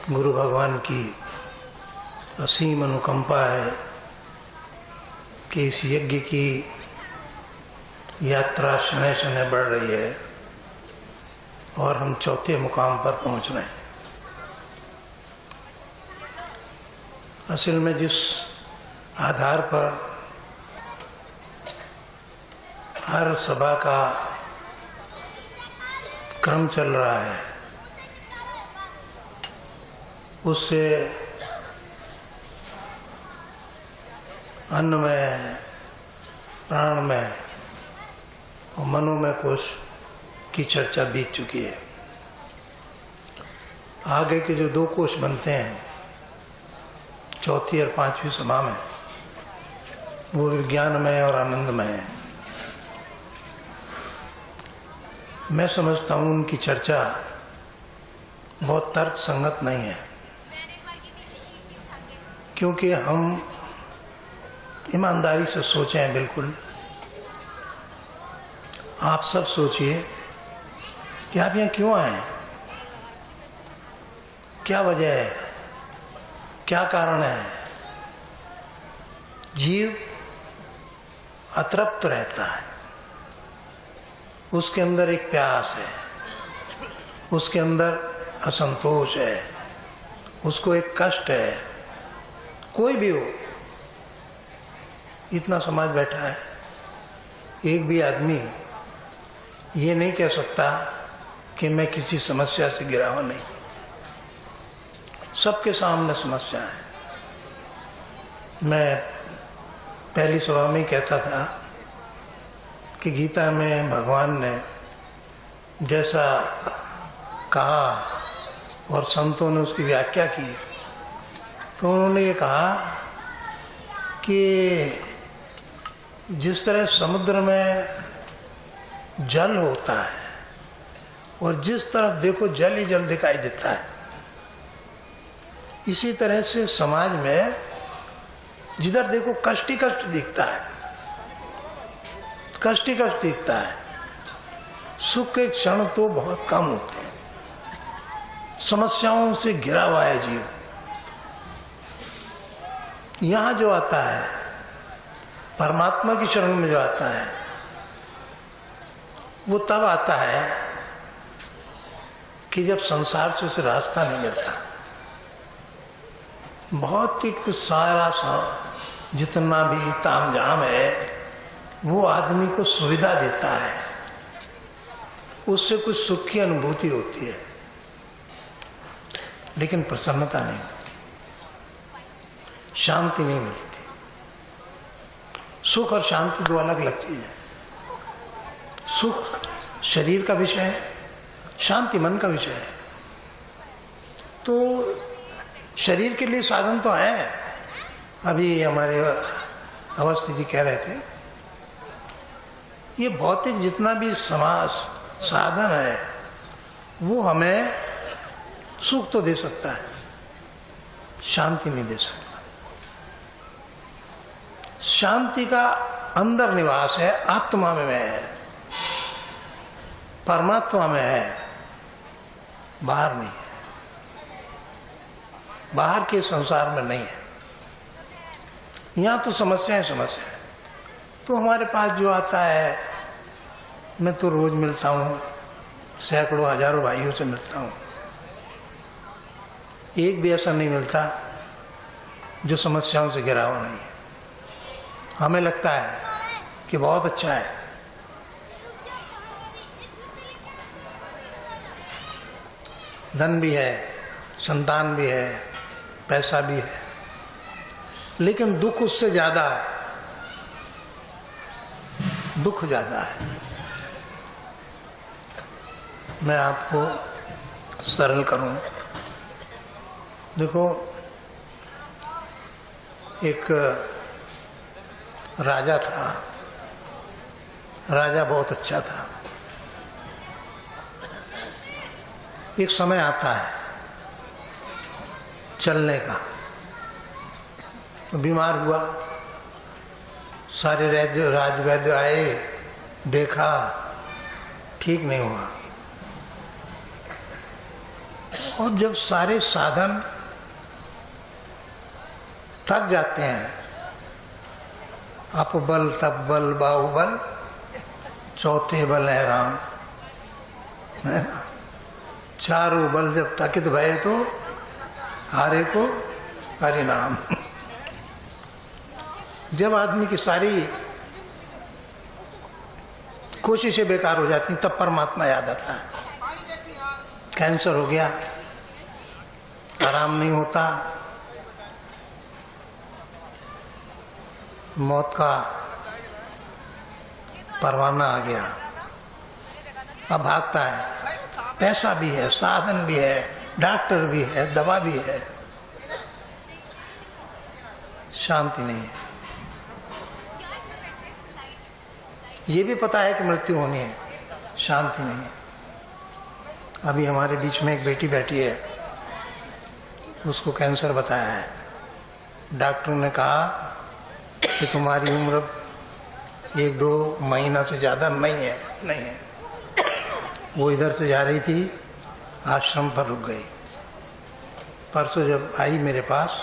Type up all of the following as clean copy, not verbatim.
गुरु भगवान की असीम अनुकंपा है कि इस यज्ञ की यात्रा शनै शनै बढ़ रही है और हम चौथे मुकाम पर पहुंच रहे हैं। असल में जिस आधार पर हर सभा का क्रम चल रहा है, उससे अन्न में, प्राण में और मनोमय कोश की चर्चा बीत चुकी है। आगे के जो 2 कोश बनते हैं चौथी और 5वीं सभा में, वो विज्ञानमय और आनंदमय है। मैं समझता हूँ उनकी चर्चा बहुत तर्क संगत नहीं है, क्योंकि हम ईमानदारी से सोचें। बिल्कुल आप सब सोचिए कि आप यहाँ क्यों आए, क्या वजह है, क्या कारण है। जीव अतृप्त रहता है, उसके अंदर एक प्यास है, उसके अंदर असंतोष है, उसको एक कष्ट है। कोई भी हो, इतना समाज बैठा है, एक भी आदमी ये नहीं कह सकता कि मैं किसी समस्या से घिरा हुआ नहीं। सबके सामने समस्या है। मैं पहली सभा में कहता था कि गीता में भगवान ने जैसा कहा और संतों ने उसकी व्याख्या की, तो उन्होंने ये कहा कि जिस तरह समुद्र में जल होता है और जिस तरफ देखो जल ही जल दिखाई देता है, इसी तरह से समाज में जिधर देखो कष्ट ही कष्ट दिखता है, कष्ट ही कष्ट दिखता है। सुख के क्षण तो बहुत कम होते हैं। समस्याओं से घिरा हुआ है जीव। यहां जो आता है, परमात्मा की शरण में जो आता है, वो तब आता है कि जब संसार से उसे रास्ता नहीं मिलता। भौतिक सारा जितना भी तामझाम है, वो आदमी को सुविधा देता है, उससे कुछ सुख की अनुभूति होती है, लेकिन प्रसन्नता नहीं होती, शांति नहीं मिलती। सुख और शांति 2 अलग अलग चीज है। सुख शरीर का विषय है, शांति मन का विषय है। तो शरीर के लिए साधन तो है। अभी हमारे अवस्थी जी कह रहे थे, ये भौतिक जितना भी समाज साधन है, वो हमें सुख तो दे सकता है, शांति नहीं दे सकता। शांति का अंदर निवास है, आत्मा में है, परमात्मा में है, बाहर नहीं है, बाहर के संसार में नहीं है। यहां तो समस्या है, समस्या है। तो हमारे पास जो आता है, मैं तो रोज मिलता हूं, सैकड़ों हजारों भाइयों से मिलता हूं, एक भी ऐसा नहीं मिलता जो समस्याओं से घिरा हुआ नहीं है। हमें लगता है कि बहुत अच्छा है, धन भी है, संतान भी है, पैसा भी है, लेकिन दुख उससे ज्यादा है, दुख ज्यादा है। मैं आपको सरल करूं। देखो, एक राजा था, राजा बहुत अच्छा था। एक समय आता है चलने का, तो बीमार हुआ, सारे राजवैद्य आए, देखा, ठीक नहीं हुआ। और जब सारे साधन थक जाते हैं, अपबल तब्बल बाहुबल चौथे बल है राम, है ना। चारों बल जब थकित भये तो हारे को हरिनाम। जब आदमी की सारी कोशिशें बेकार हो जाती तब परमात्मा याद आता है। कैंसर हो गया, आराम नहीं होता, मौत का परवाना आ गया, अब भागता है। पैसा भी है, साधन भी है, डॉक्टर भी है, दवा भी है, शांति नहीं है। ये भी पता है कि मृत्यु होनी है, शांति नहीं है। अभी हमारे बीच में एक बेटी बैठी है, उसको कैंसर बताया है। डॉक्टर ने कहा कि तुम्हारी उम्र 1-2 महीना से ज़्यादा नहीं है। वो इधर से जा रही थी, आश्रम पर रुक गई। परसों जब आई मेरे पास,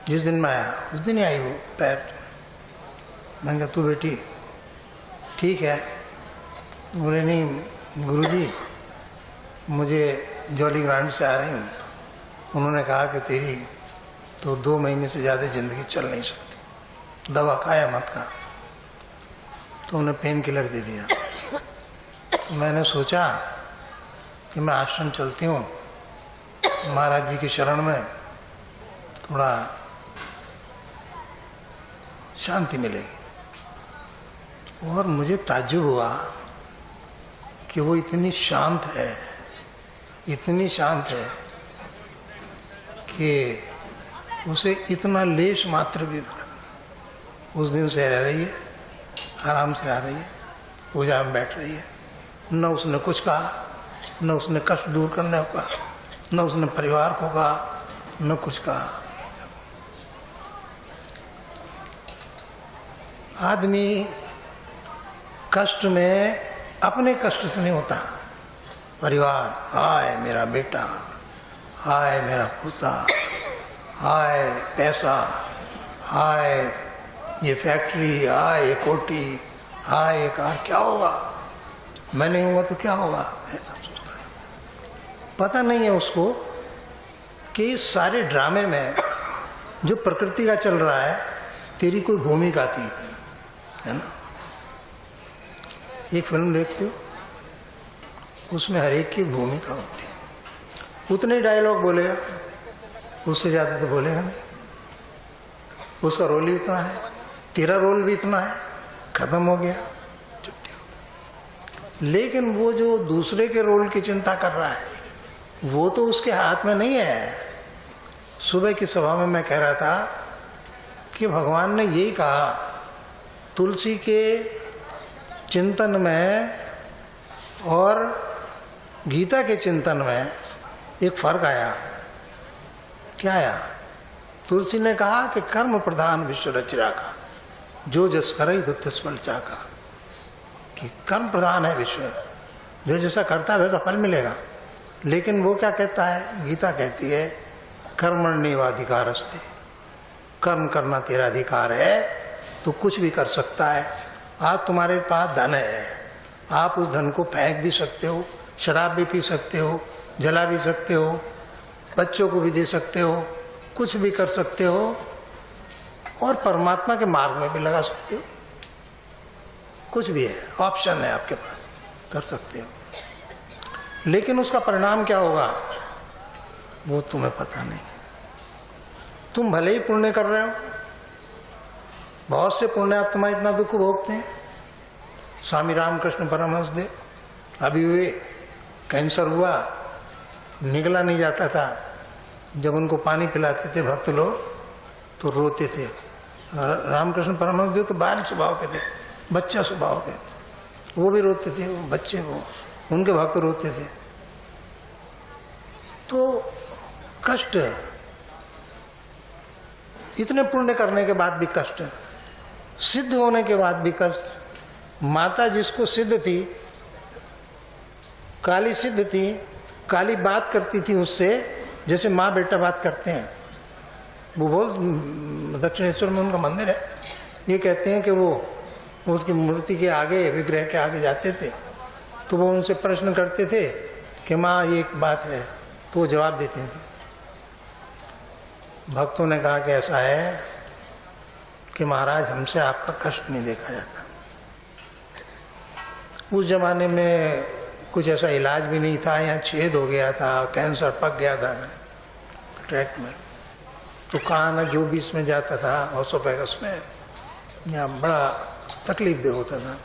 जिस दिन मैं आया उस दिन ही आई वो पैर। मैंने कहा तू बेटी ठीक है? बोले नहीं गुरुजी, मुझे जॉली ग्रांट से आ रही हूँ, उन्होंने कहा कि तेरी तो 2 महीने से ज़्यादा ज़िंदगी चल नहीं सकती, दवा खाया मत खा। तो उन्हें पेन किलर दे दिया। तो मैंने सोचा कि मैं आश्रम चलती हूँ, महाराज जी की शरण में थोड़ा शांति मिलेगी। और मुझे ताज्जुब हुआ कि वो इतनी शांत है, इतनी शांत है कि उसे इतना लेश मात्र भी उस दिन से रह रही है, आराम से आ रही है, पूजा में बैठ रही है। न उसने कुछ कहा, न उसने कष्ट दूर करने को कहा, न उसने परिवार को कहा, न कुछ कहा। आदमी कष्ट में अपने कष्ट से नहीं होता। परिवार, हाय मेरा बेटा, हाय मेरा पोता, हाय पैसा, हाय ये फैक्ट्री, हाय ये कोठी, हाय ये कार, क्या होगा? मैं नहीं होगा तो क्या होगा? ऐसा सोचता है। पता नहीं है उसको कि इस सारे ड्रामे में जो प्रकृति का चल रहा है, तेरी कोई भूमिका थी, है ना। एक फिल्म देखते हो, उसमें हर एक की भूमिका होती है। उतने डायलॉग बोलेगा, उससे ज्यादा तो बोलेगा नहीं। उसका रोल ही इतना है, तेरा रोल भी इतना है, खत्म हो गया, छुट्टी हो गई। लेकिन वो जो दूसरे के रोल की चिंता कर रहा है, वो तो उसके हाथ में नहीं है। सुबह की सभा में मैं कह रहा था कि भगवान ने यही कहा, तुलसी के चिंतन में और गीता के चिंतन में एक फर्क आया। क्या आया? तुलसी ने कहा कि कर्म प्रधान विश्व रचना का, जो जस करे तो तिस्मल चाका, कि कर्म प्रधान है विश्व, जो जैसा करता है वैसा फल मिलेगा। लेकिन वो क्या कहता है? गीता कहती है कर्मण्येवाधिकार अस्ति, कर्म करना तेरा अधिकार है, तो कुछ भी कर सकता है। आज तुम्हारे पास धन है, आप उस धन को फेंक भी सकते हो, शराब भी पी सकते हो, जला भी सकते हो, बच्चों को भी दे सकते हो, कुछ भी कर सकते हो, और परमात्मा के मार्ग में भी लगा सकते हो। कुछ भी है, ऑप्शन है आपके पास, कर सकते हो। लेकिन उसका परिणाम क्या होगा वो तुम्हें पता नहीं। तुम भले ही पुण्य कर रहे हो, बहुत से पुण्यात्मा इतना दुख भोगते हैं। स्वामी रामकृष्ण परमहंस देव, अभी वे कैंसर हुआ, निकला नहीं जाता था, जब उनको पानी पिलाते थे भक्त लोग तो रोते थे। रामकृष्ण परमहंस देव तो बाल स्वभाव के थे, बच्चा स्वभाव के, वो भी रोते थे, वो बच्चे वो उनके भक्त रोते थे। तो कष्ट, इतने पुण्य करने के बाद भी कष्ट, सिद्ध होने के बाद भी कष्ट। माता जिसको सिद्ध थी, काली सिद्ध थी, काली बात करती थी उससे जैसे माँ बेटा बात करते हैं। वो बोल दक्षिणेश्वर में उनका मंदिर है, ये कहते हैं कि वो उसकी मूर्ति के आगे, विग्रह के आगे जाते थे तो वो उनसे प्रश्न करते थे कि माँ ये एक बात है, तो वो जवाब देते थे। भक्तों ने कहा कि ऐसा है कि महाराज हमसे आपका कष्ट नहीं देखा जाता। उस जमाने में कुछ ऐसा इलाज भी नहीं था, यहाँ छेद हो गया था, कैंसर पक गया था ट्रैक में, तो कहाँ ना जो भी इसमें जाता था ऑसोफेगस में, यहाँ बड़ा तकलीफ दे होता था,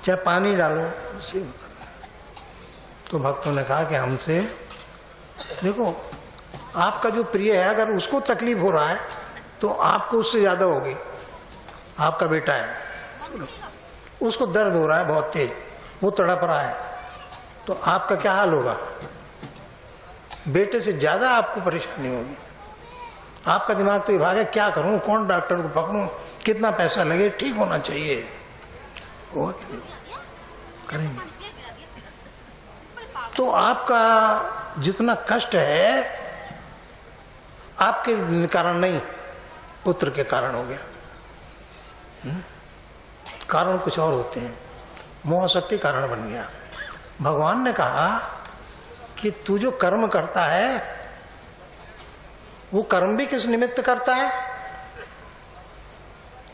चाहे पानी डालो उससे होता था। तो भक्तों ने कहा कि हमसे देखो आपका जो प्रिय है अगर उसको तकलीफ हो रहा है तो आपको उससे ज्यादा होगी। आपका बेटा है, उसको दर्द हो रहा है बहुत तेज, वो तड़प रहा है, तो आपका क्या हाल होगा? बेटे से ज्यादा आपको परेशानी होगी। आपका दिमाग तो ये भागे क्या करूं, कौन डॉक्टर को पकड़ूं, कितना पैसा लगे, ठीक होना चाहिए। वो करेंगे तो आपका जितना कष्ट है आपके कारण नहीं, पुत्र के कारण हो गया। कारण कुछ और होते हैं, मोह शक्ति कारण बन गया। भगवान ने कहा कि तू जो कर्म करता है वो कर्म भी किस निमित्त करता है?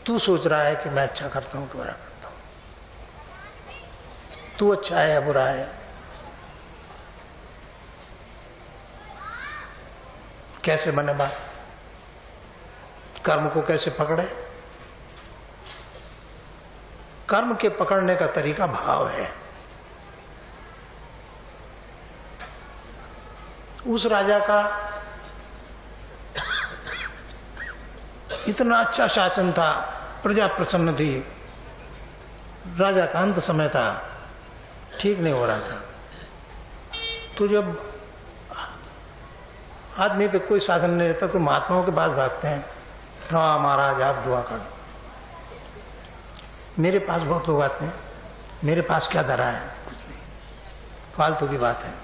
तू सोच रहा है कि मैं अच्छा करता हूं कि बुरा करता हूं, तू अच्छा है या बुरा है, कैसे बने बात, कर्म को कैसे पकड़े? कर्म के पकड़ने का तरीका भाव है। उस राजा का इतना अच्छा शासन था, प्रजा प्रसन्न थी, राजा का अंत समय था, ठीक नहीं हो रहा था। तो जब आदमी पे कोई साधन नहीं रहता तो महात्माओं के पास भागते हैं, हाँ महाराज आप दुआ कर दो। मेरे पास बहुत लोग आते हैं, मेरे पास क्या धरा है, कुछ नहीं, फालतू की बात है।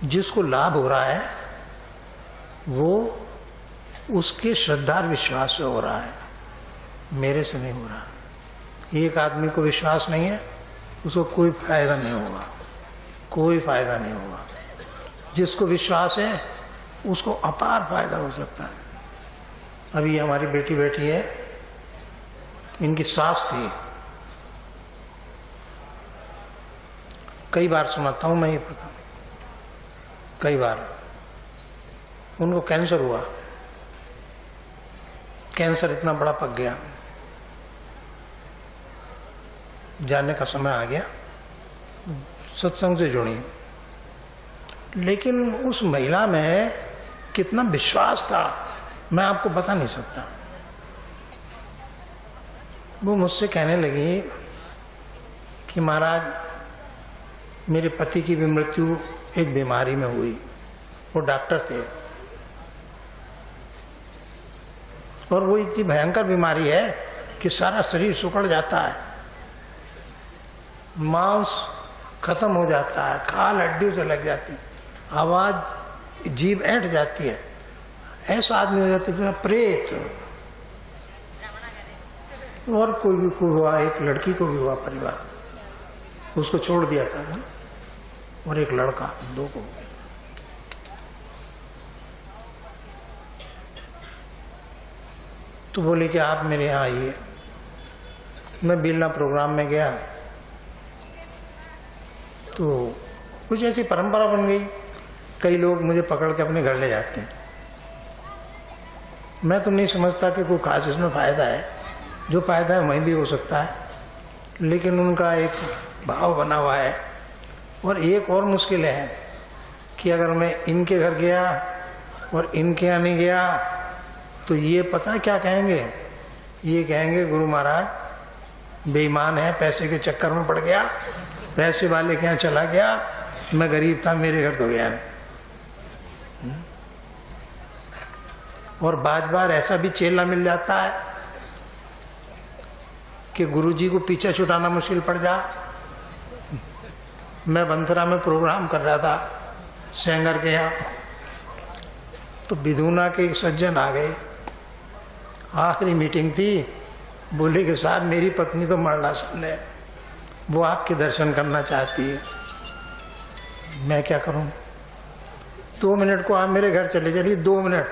जिसको लाभ हो रहा है वो उसके श्रद्धा और विश्वास से हो रहा है, मेरे से नहीं हो रहा। एक आदमी को विश्वास नहीं है उसको कोई फायदा नहीं होगा, कोई फायदा नहीं होगा। जिसको विश्वास है उसको अपार फायदा हो सकता है। अभी हमारी बेटी बैठी है, इनकी सास थी, कई बार सुनाता हूं मैं ये प्रथा, कई बार उनको कैंसर हुआ, कैंसर इतना बड़ा पक गया, जाने का समय आ गया, सत्संग से जुड़ी, लेकिन उस महिला में कितना विश्वास था मैं आपको बता नहीं सकता। वो मुझसे कहने लगी कि महाराज मेरे पति की भी मृत्यु एक बीमारी में हुई, वो डॉक्टर थे, और वो इतनी भयंकर बीमारी है कि सारा शरीर सुकड़ जाता है, मांस खत्म हो जाता है, खाल हड्डियों से लग जाती है, आवाज जीभ ऐंठ जाती है, ऐसा आदमी हो जाता है प्रेत। और कोई भी कोई हुआ, एक लड़की को भी हुआ परिवार, उसको छोड़ दिया था, और एक लड़का, दो को। तो बोले कि आप मेरे यहाँ आइए। मैं बिरला प्रोग्राम में गया तो कुछ ऐसी परंपरा बन गई, कई लोग मुझे पकड़ के अपने घर ले जाते हैं। मैं तो नहीं समझता कि कोई खास इसमें फायदा है, जो फायदा है वहीं भी हो सकता है, लेकिन उनका एक भाव बना हुआ है। और एक और मुश्किल है कि अगर मैं इनके घर गया और इनके यहाँ नहीं गया तो ये पता है क्या कहेंगे, ये कहेंगे गुरु महाराज बेईमान है, पैसे के चक्कर में पड़ गया, पैसे वाले के यहाँ चला गया, मैं गरीब था मेरे घर तो गया नहीं। और बार बार ऐसा भी चेला मिल जाता है कि गुरुजी को पीछे छुटाना मुश्किल पड़ जा। मैं बंथरा में प्रोग्राम कर रहा था, सेंगर के यहाँ। तो बिधूना के एक सज्जन आ गए, आखिरी मीटिंग थी, बोले कि साहब मेरी पत्नी तो मरणासन है, वो आपके दर्शन करना चाहती है, मैं क्या करूं? 2 मिनट को आप मेरे घर चले चलिए, 2 मिनट।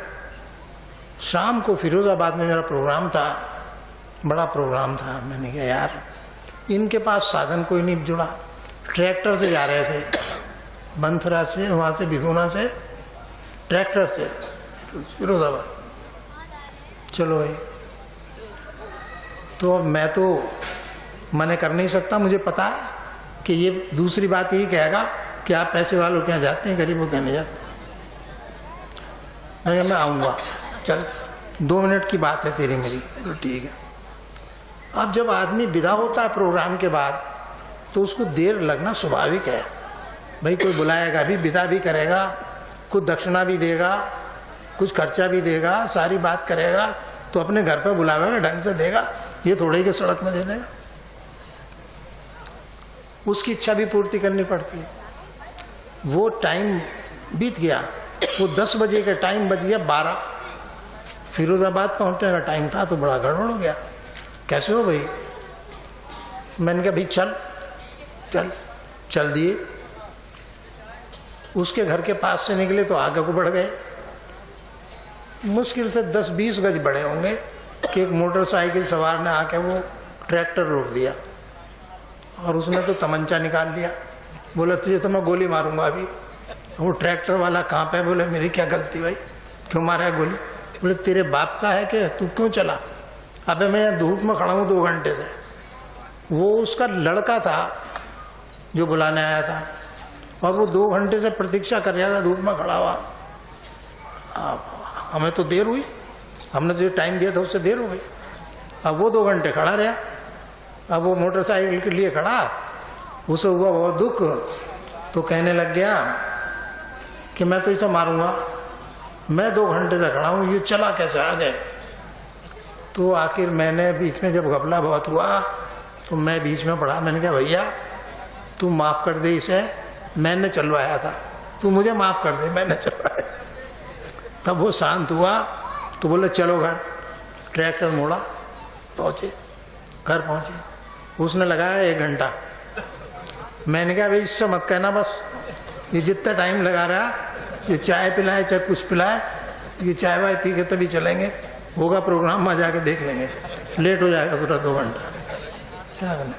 शाम को फिरोजाबाद में मेरा प्रोग्राम था, बड़ा प्रोग्राम था। मैंने कहा यार इनके पास साधन कोई नहीं जुड़ा, ट्रैक्टर से जा रहे थे, बंथरा से, वहाँ से बिधूना से, ट्रैक्टर से फिरोजाबाद। चलो भाई, तो अब मैं तो मना कर नहीं सकता, मुझे पता है कि ये दूसरी बात यही कहेगा कि आप पैसे वालों के यहाँ जाते हैं, गरीबों के नहीं जाते। मैं आऊँगा, चल 2 मिनट की बात है तेरी मेरी, तो ठीक है। अब जब आदमी विदा होता है प्रोग्राम के बाद तो उसको देर लगना स्वाभाविक है। भाई कोई बुलाएगा भी, विदा भी करेगा, कुछ दक्षिणा भी देगा, कुछ खर्चा भी देगा, सारी बात करेगा, तो अपने घर पर बुलावेगा, ढंग से देगा, ये थोड़े ही सड़क में दे देगा। उसकी इच्छा भी पूर्ति करनी पड़ती है। वो टाइम बीत गया, वो 10 बजे का टाइम बज गया 12, फिरोजाबाद पहुंचने का टाइम था, तो बड़ा गड़बड़ हो गया। कैसे हो भाई? मैंने कहा भाई चल चल चल दिए। उसके घर के पास से निकले तो आगे को बढ़ गए, मुश्किल से 10-20 गज बड़े होंगे कि एक मोटरसाइकिल सवार ने आके वो ट्रैक्टर रोक दिया और उसने तो तमंचा निकाल लिया। बोला तुझे तो मैं गोली मारूंगा अभी। वो ट्रैक्टर वाला कहाँ पे? बोले मेरी क्या गलती भाई, क्यों मारा है गोली? बोले तेरे बाप का है कि तू क्यों चला? अबे मैं यहाँ धूप में खड़ा हूँ 2 घंटे से। वो उसका लड़का था जो बुलाने आया था, और वो 2 घंटे से प्रतीक्षा कर रहा था धूप में खड़ा हुआ। हमें तो देर हुई, हमने जो टाइम दिया था उससे देर हो गई। अब वो 2 घंटे खड़ा रहा। अब वो मोटरसाइकिल के लिए खड़ा, उसे हुआ बहुत दुख, तो कहने लग गया कि मैं तो इसे मारूंगा, मैं 2 घंटे से खड़ा हूँ, ये चला कैसे आ गए? तो आखिर मैंने बीच में जब घपला बहुत हुआ तो मैं बीच में पड़ा। मैंने कहा भैया तू माफ़ कर दे इसे, मैंने चलवाया था, तू मुझे माफ़ कर दे, मैंने चलवाया। तब वो शांत हुआ तो बोले चलो घर। ट्रैक्टर मोड़ा, पहुँचे, घर पहुँचे। उसने लगाया 1 घंटा। मैंने कहा भाई इससे मत कहना, बस ये जितना टाइम लगा रहा, ये चाय पिलाए चाहे कुछ पिलाए, ये चाय वाय पी के तभी चलेंगे, होगा प्रोग्राम में जाके देख लेंगे, लेट हो जाएगा पूरा 2 घंटा। क्या करना,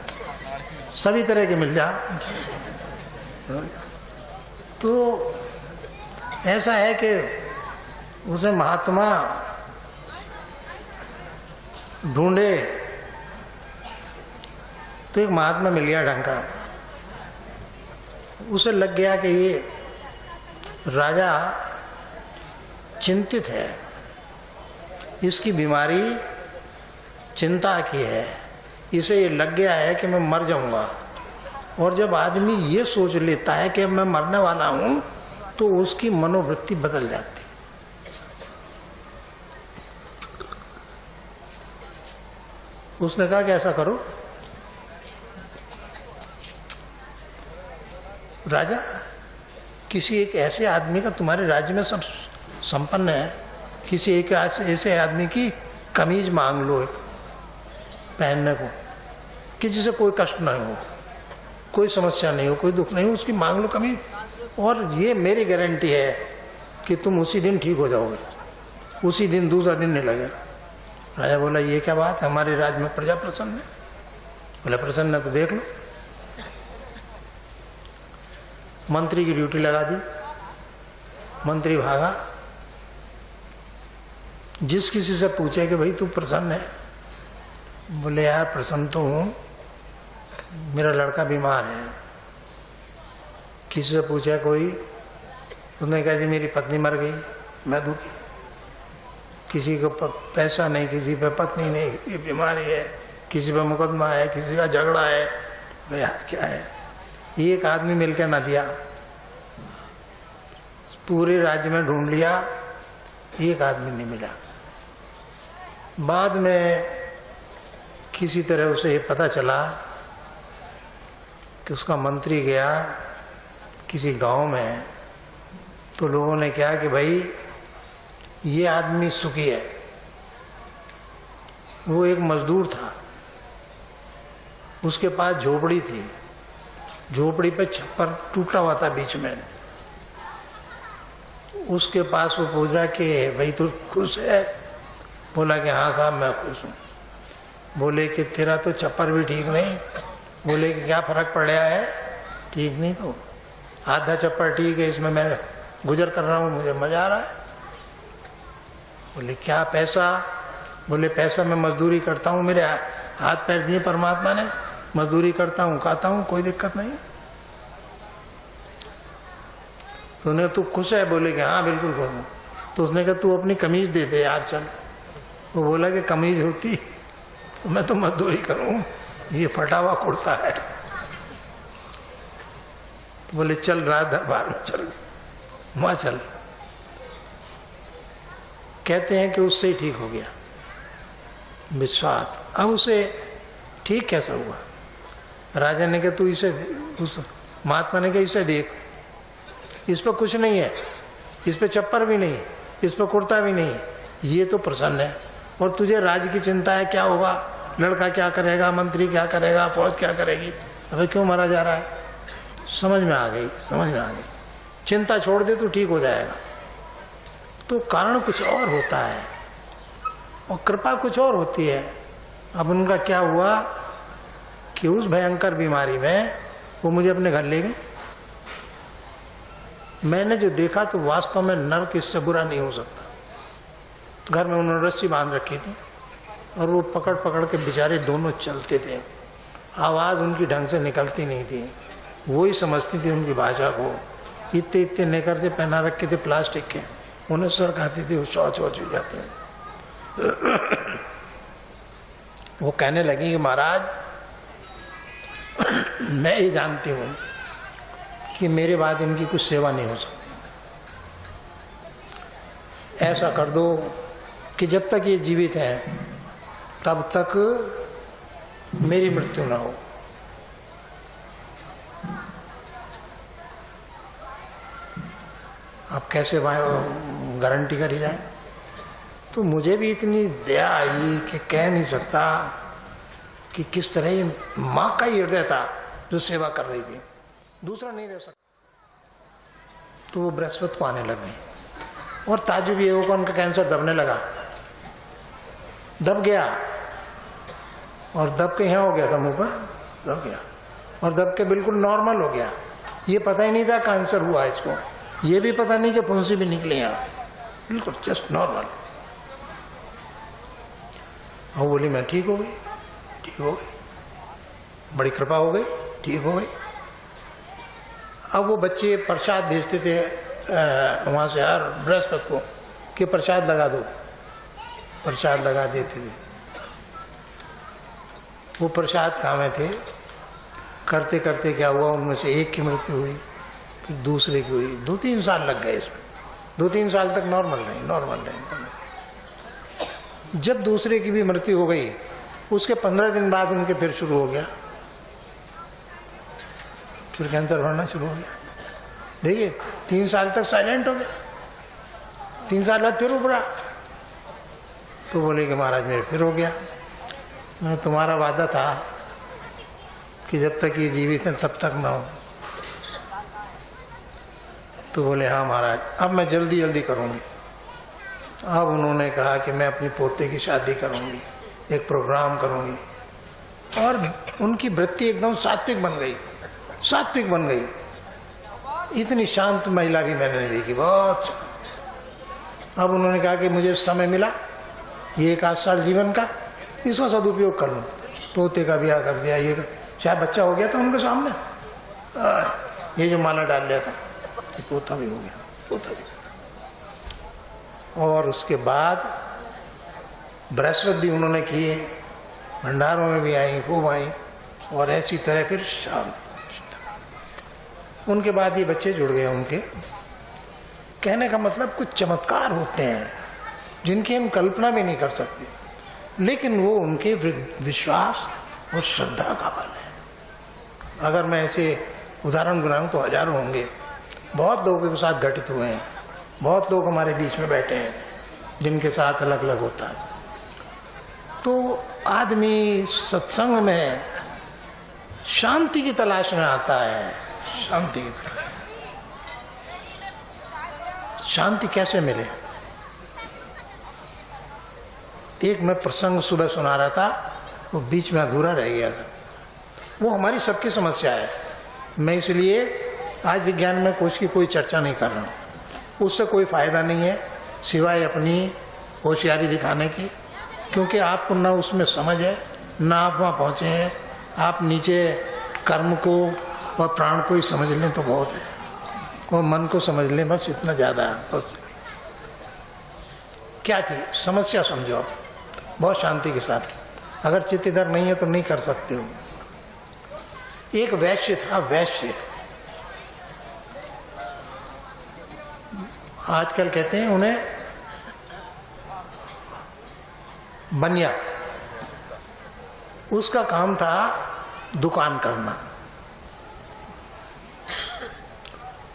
सभी तरह के मिल जा। तो ऐसा है कि उसे महात्मा ढूंढे तो एक महात्मा मिल गया ढंग का। उसे लग गया कि ये राजा चिंतित है, इसकी बीमारी चिंता की है, इसे ये लग गया है कि मैं मर जाऊंगा। और जब आदमी ये सोच लेता है कि मैं मरने वाला हूं तो उसकी मनोवृत्ति बदल जाती। उसने कहा कि ऐसा करो राजा, किसी एक ऐसे आदमी का, तुम्हारे राज्य में सब संपन्न है, किसी एक ऐसे आदमी की कमीज मांग लो एक पहनने को, कि जिसे कोई कष्ट नहीं हो, कोई समस्या नहीं हो, कोई दुख नहीं हो, उसकी मांग लो कमीज, और ये मेरी गारंटी है कि तुम उसी दिन ठीक हो जाओगे, उसी दिन, दूसरा दिन नहीं लगेगा। राजा बोला ये क्या बात है, हमारे राज्य में प्रजा प्रसन्न है? बोला प्रसन्न है तो देख लो। मंत्री की ड्यूटी लगा दी, मंत्री भागा। जिस किसी से पूछे कि भाई तू प्रसन्न है? बोले यार प्रसन्न तो हूँ, मेरा लड़का बीमार है। किसी से पूछा कोई, उसने कहा जी मेरी पत्नी मर गई, मैं दुखी। किसी को पैसा नहीं, किसी पे पत्नी नहीं, किसी बीमारी है, किसी पे मुकदमा है, किसी का झगड़ा है। भैया क्या है? एक आदमी मिलकर न दिया, पूरे राज्य में ढूंढ लिया, एक आदमी नहीं मिला। बाद में किसी तरह उसे ये पता चला कि उसका मंत्री गया किसी गांव में, तो लोगों ने कहा कि भाई ये आदमी सुखी है। वो एक मजदूर था, उसके पास झोपड़ी थी, झोपड़ी पे छप्पर टूटा हुआ था बीच में। उसके पास वो पूछा कि भाई तू खुश है? बोला कि हाँ साहब मैं खुश हूँ। बोले कि तेरा तो छप्पर भी ठीक नहीं। बोले कि क्या फर्क पड़ रहा है? ठीक नहीं तो आधा छप्पर ठीक है, इसमें मैं गुजर कर रहा हूँ, मुझे मजा आ रहा है। बोले क्या पैसा? बोले पैसा मैं मजदूरी करता हूँ, मेरे हाथ पैर दिए परमात्मा ने, मजदूरी करता हूँ, खाता हूँ, कोई दिक्कत नहीं। तो उन्हें तू खुश है? बोले कि हाँ बिल्कुल खुश हूँ। तो उसने कहा तू अपनी कमीज दे दे यार चल। वो बोला कि कमीज होती तो मैं तो मजदूरी करूँ, ये फटा हुआ कुर्ता है। तो बोले चल राज दरबार में चल, वहां चल। कहते हैं कि उससे ही ठीक हो गया विश्वास। अब उसे ठीक कैसे हुआ? राजा ने कहा तू इसे, उस महात्मा ने कहा इसे देख, इस पर कुछ नहीं है, इस पे चप्पर भी नहीं, इस पर कुर्ता भी नहीं, ये तो प्रसन्न है। और तुझे राज्य की चिंता है, क्या होगा, लड़का क्या करेगा, मंत्री क्या करेगा, फौज क्या करेगी, अबे क्यों मारा जा रहा है? समझ में आ गई, समझ में आ गई। चिंता छोड़ दे तो ठीक हो जाएगा। तो कारण कुछ और होता है और कृपा कुछ और होती है। अब उनका क्या हुआ कि उस भयंकर बीमारी में वो मुझे अपने घर ले गए। मैंने जो देखा तो वास्तव में नर्क इससे बुरा नहीं हो सकता। घर में उन्होंने रस्सी बांध रखी थी और वो पकड़ पकड़ के बेचारे दोनों चलते थे। आवाज उनकी ढंग से निकलती नहीं थी, वो ही समझती थी उनकी भाषा को। इतने इतने नेकर से पहना रखे थे प्लास्टिक के, उन्हें सर खाती थी, वो शौच हो जाते हैं। वो कहने लगी कि महाराज मैं ये जानती हूँ कि मेरे बाद इनकी कुछ सेवा नहीं हो सकती। ऐसा कर दो कि जब तक ये जीवित हैं तब तक मेरी मृत्यु ना हो। अब कैसे गारंटी करी जाए? तो मुझे भी इतनी दया आई कि कह नहीं सकता कि किस तरह ये माँ का ही हृदय था जो सेवा कर रही थी, दूसरा नहीं रह सकता। तो वो बृहस्पति को आने लग गई और ताजुब ये होगा उनका कैंसर दबने लगा, दब गया और दब के यहाँ हो गया था, मुंह पर दब गया और दब के बिल्कुल नॉर्मल हो गया। ये पता ही नहीं था कैंसर हुआ इसको, ये भी पता नहीं कि फुंसी भी निकली यहाँ, बिल्कुल जस्ट नॉर्मल। और बोली मैं ठीक हो गई, ठीक हो गई, बड़ी कृपा हो गई, ठीक हो गई। अब वो बच्चे प्रसाद भेजते थे वहाँ से हर बृहस्पति को कि प्रसाद लगा दो, प्रसाद लगा देते थे। वो प्रसाद खामे थे, करते करते क्या हुआ, उनमें से एक की मृत्यु हुई, फिर दूसरे की हुई। 2-3 साल लग गए इसमें, 2-3 साल तक नॉर्मल नहीं, नॉर्मल नहीं। जब दूसरे की भी मृत्यु हो गई, उसके 15 दिन बाद उनके फिर शुरू हो गया, फिर कैंसर बढ़ना शुरू हो गया। देखिए 3 साल तक साइलेंट हो गया, 3 साल बाद फिर उभरा। तो बोले कि महाराज मेरे फिर हो गया। मैं तुम्हारा वादा था कि जब तक ये जीवित है तब तक ना हो। तो बोले हाँ महाराज अब मैं जल्दी जल्दी करूँगी। अब उन्होंने कहा कि मैं अपनी पोते की शादी करूँगी, एक प्रोग्राम करूँगी। और उनकी वृत्ति एकदम सात्विक बन गई, सात्विक बन गई। इतनी शांत महिला भी मैंने नहीं देखी, बहुत शांत। अब उन्होंने कहा कि मुझे समय मिला ये 1 आध साल जीवन का, इसका सदुपयोग कर लूँ। पोते का ब्याह कर दिया, ये शायद बच्चा हो गया था उनके सामने, ये जो माला डाल लिया था, ये पोता भी हो गया, पोता भी। और उसके बाद बृहस्पति उन्होंने किए, भंडारों में भी आई, खूब आई, और ऐसी तरह फिर शांत। उनके बाद ये बच्चे जुड़ गए उनके। कहने का मतलब कुछ चमत्कार होते हैं जिनकी हम कल्पना भी नहीं कर सकते, लेकिन वो उनके विश्वास और श्रद्धा का बल है। अगर मैं ऐसे उदाहरण गिनाऊं तो हजारों होंगे। बहुत लोगों के साथ घटित हुए हैं, बहुत लोग हमारे बीच में बैठे हैं जिनके साथ अलग अलग होता है। तो आदमी सत्संग में शांति की तलाश में आता है, शांति की तलाश। शांति कैसे मिले? एक मैं प्रसंग सुबह सुना रहा था, वो बीच में अधूरा रह गया था। वो हमारी सबकी समस्या है। मैं इसलिए आज विज्ञान में कोश की कोई चर्चा नहीं कर रहा हूँ, उससे कोई फायदा नहीं है सिवाय अपनी होशियारी दिखाने की, क्योंकि आपको ना उसमें समझ है, ना आप वहाँ पहुँचे हैं। आप नीचे कर्म को और प्राण को ही समझ लें तो बहुत है, और मन को समझ लें बस, इतना ज़्यादा है। क्या थी समस्या समझो आप, बहुत शांति के साथ। अगर चित्त इधर नहीं है तो नहीं कर सकते हो। एक वैश्य था, वैश्य, आजकल कहते हैं उन्हें बनिया। उसका काम था दुकान करना।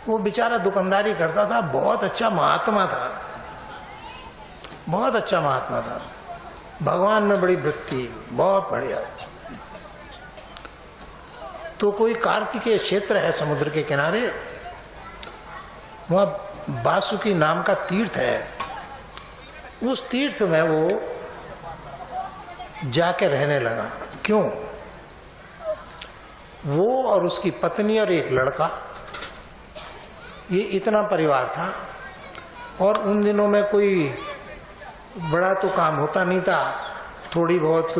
वो बेचारा दुकानदारी करता था, बहुत अच्छा महात्मा था, बहुत अच्छा महात्मा था, भगवान में बड़ी वृत्ति, बहुत बढ़िया। तो कोई कार्तिकेय क्षेत्र है समुद्र के किनारे, वहाँ बासुकी नाम का तीर्थ है। उस तीर्थ में वो जाके रहने लगा। क्यों? वो और उसकी पत्नी और एक लड़का, ये इतना परिवार था। और उन दिनों में कोई बड़ा तो काम होता नहीं था, थोड़ी बहुत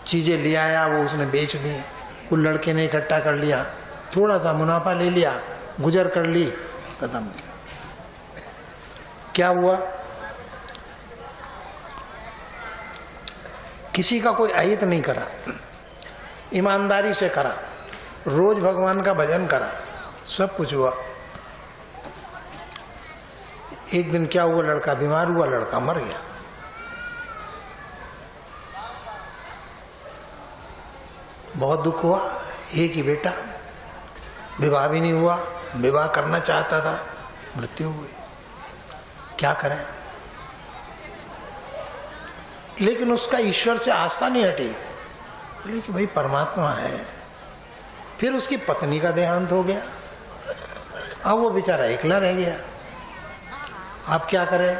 चीजें ले आया, वो उसने बेच दी, वो लड़के ने इकट्ठा कर लिया, थोड़ा सा मुनाफा ले लिया, गुजर कर ली, खत्म। क्या हुआ? किसी का कोई अहित नहीं करा, ईमानदारी से करा, रोज भगवान का भजन करा, सब कुछ हुआ। एक दिन क्या हुआ, लड़का बीमार हुआ, लड़का मर गया। बहुत दुख हुआ। एक ही बेटा, विवाह भी नहीं हुआ, विवाह करना चाहता था, मृत्यु हुई। क्या करें? लेकिन उसका ईश्वर से आस्था नहीं हटी, बोले कि भाई परमात्मा है। फिर उसकी पत्नी का देहांत हो गया, अब वो बेचारा एकला रह गया। आप क्या करें?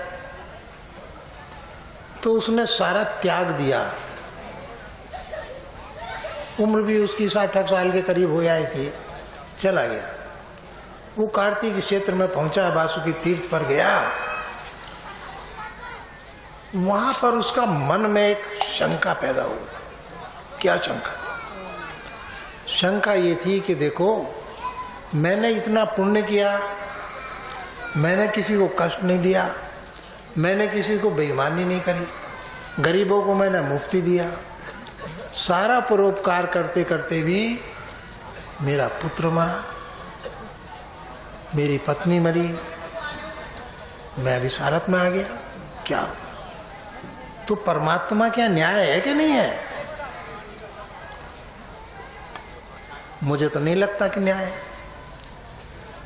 तो उसने सारा त्याग दिया। उम्र भी उसकी 60 साल के करीब हो आई थी, चला गया। वो कार्तिक क्षेत्र में पहुंचा, बासुकी तीर्थ पर गया। वहां पर उसका मन में एक शंका पैदा हुई। क्या शंका? शंका ये थी कि देखो, मैंने इतना पुण्य किया, मैंने किसी को कष्ट नहीं दिया, मैंने किसी को बेईमानी नहीं करी, गरीबों को मैंने मुफ्ती दिया, सारा परोपकार करते करते भी मेरा पुत्र मरा, मेरी पत्नी मरी, मैं भी हालत में आ गया। क्या? तो परमात्मा क्या न्याय है कि नहीं है? मुझे तो नहीं लगता कि न्याय है।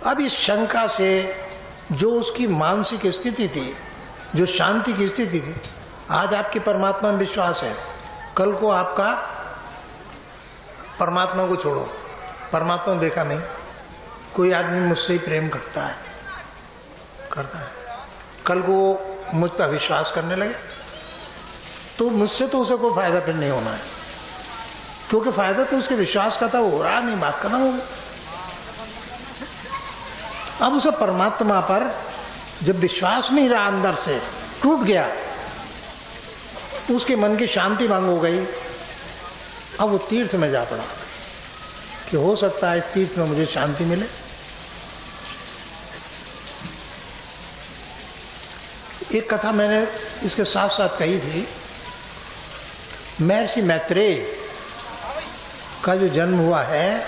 अब इस शंका से जो उसकी मानसिक स्थिति थी, जो शांति की स्थिति थी, आज आपके परमात्मा में विश्वास है, कल को आपका परमात्मा को छोड़ो, परमात्मा देखा नहीं, कोई आदमी मुझसे ही प्रेम करता है, कल को मुझ पर विश्वास करने लगे तो मुझसे तो उसे कोई फायदा फिर नहीं होना है, क्योंकि फायदा तो उसके विश्वास का था, वो हो रहा नहीं, बात खत्म हो गई। अब उसे परमात्मा पर जब विश्वास नहीं रहा, अंदर से टूट गया, उसके मन की शांति भंग हो गई। अब वो तीर्थ में जा पड़ा कि हो सकता है इस तीर्थ में मुझे शांति मिले। एक कथा मैंने इसके साथ साथ कही थी। महर्षि मैत्रेय का जो जन्म हुआ है,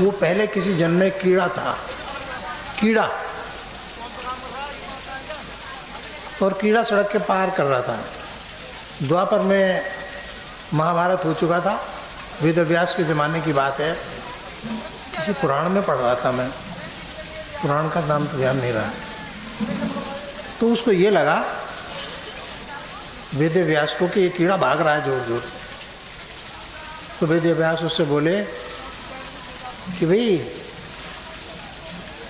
वो पहले किसी जन्म में कीड़ा था, कीड़ा, और कीड़ा सड़क के पार कर रहा था। द्वापर में महाभारत हो चुका था, वेद व्यास के ज़माने की बात है, किसी पुराण में पढ़ रहा था मैं। पुराण का नाम तो ध्यान नहीं रहा। तो उसको ये लगा वेद व्यास को कि ये कीड़ा भाग रहा है जोर जोर। तो वेद व्यास उससे बोले कि भाई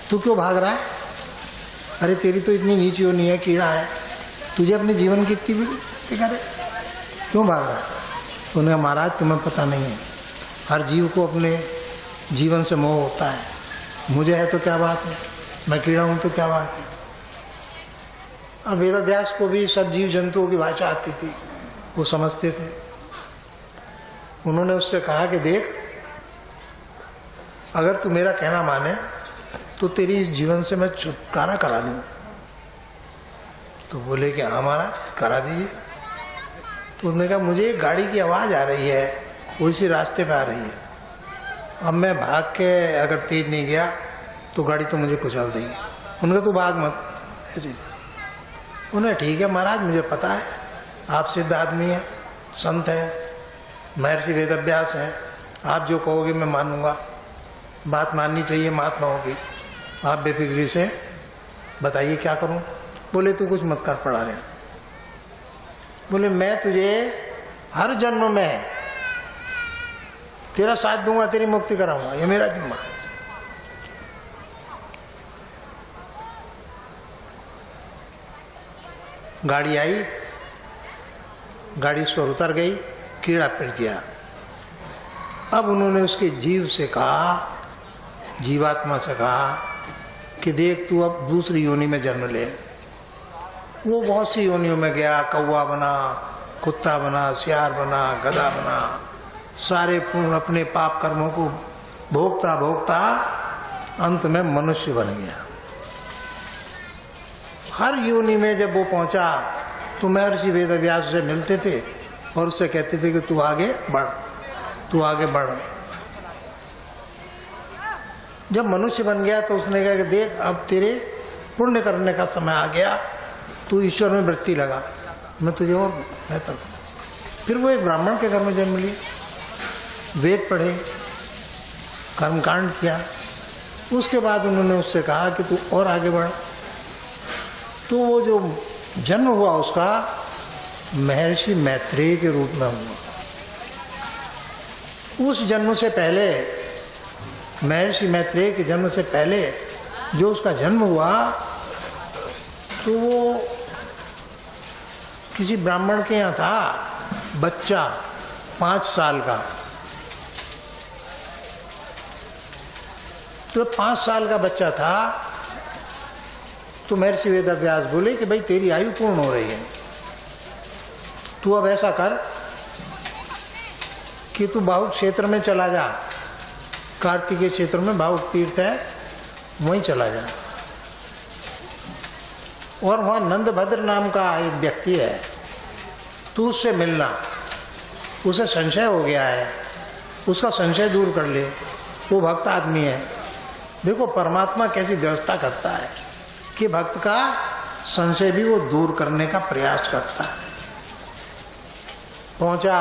तू क्यों भाग रहा है? अरे तेरी तो इतनी नीची होनी है, कीड़ा है, तुझे अपने जीवन की इतनी फिक्र है, क्यों भाग रहा है? तो उन्हें महाराज तुम्हें पता नहीं है, हर जीव को अपने जीवन से मोह होता है। मुझे है तो क्या बात है, मैं कीड़ा हूं तो क्या बात है। अब वेद व्यास को भी सब जीव जंतुओं की भाषा आती थी, वो समझते थे। उन्होंने उससे कहा कि देख, अगर तू मेरा कहना माने तो तेरी इस जीवन से मैं छुटकारा करा दूं। तो बोले कि हाँ महाराज करा दीजिए। तो उसने कहा मुझे एक गाड़ी की आवाज़ आ रही है, वो इसी रास्ते पे आ रही है, अब मैं भाग के अगर तेज नहीं गया तो गाड़ी तो मुझे कुचल देगी। उनका तू भाग मत, ऐसे। उन्हें ठीक है महाराज, मुझे पता है आप सिद्ध आदमी हैं, संत हैं, महर्षि वेदव्यास हैं, आप जो कहोगे मैं मानूंगा, बात माननी चाहिए महात्माओं की, आप बेफिक्री से बताइए क्या करूं। बोले तू कुछ मत कर पड़ा रहे। बोले मैं तुझे हर जन्म में तेरा साथ दूंगा, तेरी मुक्ति कराऊंगा, ये मेरा जिम्मा है। गाड़ी आई, गाड़ी इस पर उतर गई, कीड़ा पिट गया। अब उन्होंने उसके जीव से कहा, जीवात्मा से कहा कि देख तू अब दूसरी योनि में जन्म ले। वो बहुत सी योनियों में गया, कौवा बना, कुत्ता बना, सियार बना, गधा बना, सारे पूर्ण अपने पाप कर्मों को भोगता भोगता अंत में मनुष्य बन गया। हर योनि में जब वो पहुंचा तो महर्षि वेदव्यास से मिलते थे और उससे कहते थे कि तू आगे बढ़, तू आगे बढ़। जब मनुष्य बन गया तो उसने कहा कि देख अब तेरे पुण्य करने का समय आ गया, तू ईश्वर में वृत्ति लगा, मैं तुझे और बेहतर। फिर वो एक ब्राह्मण के घर में जन्म ली, वेद पढ़े, कर्मकांड किया। उसके बाद उन्होंने उससे कहा कि तू और आगे बढ़। तो वो जो जन्म हुआ उसका महर्षि मैत्रेय के रूप में हुआ। उस जन्म से पहले, महर्षि मैत्रेय के जन्म से पहले जो उसका जन्म हुआ तो वो किसी ब्राह्मण के यहाँ था, बच्चा 5 साल का। तो 5 साल का बच्चा था तो महर्षि वेदव्यास बोले कि भाई तेरी आयु पूर्ण हो रही है, तू अब ऐसा कर कि तू बाहुक क्षेत्र में चला जा, कार्तिकेय क्षेत्र में बाहुक तीर्थ है, वहीं चला जा। और वहां नंदभद्र नाम का एक व्यक्ति है, तू उससे मिलना, उसे संशय हो गया है, उसका संशय दूर कर ले, वो भक्त आदमी है। देखो परमात्मा कैसी व्यवस्था करता है कि भक्त का संशय भी वो दूर करने का प्रयास करता है। पहुंचा,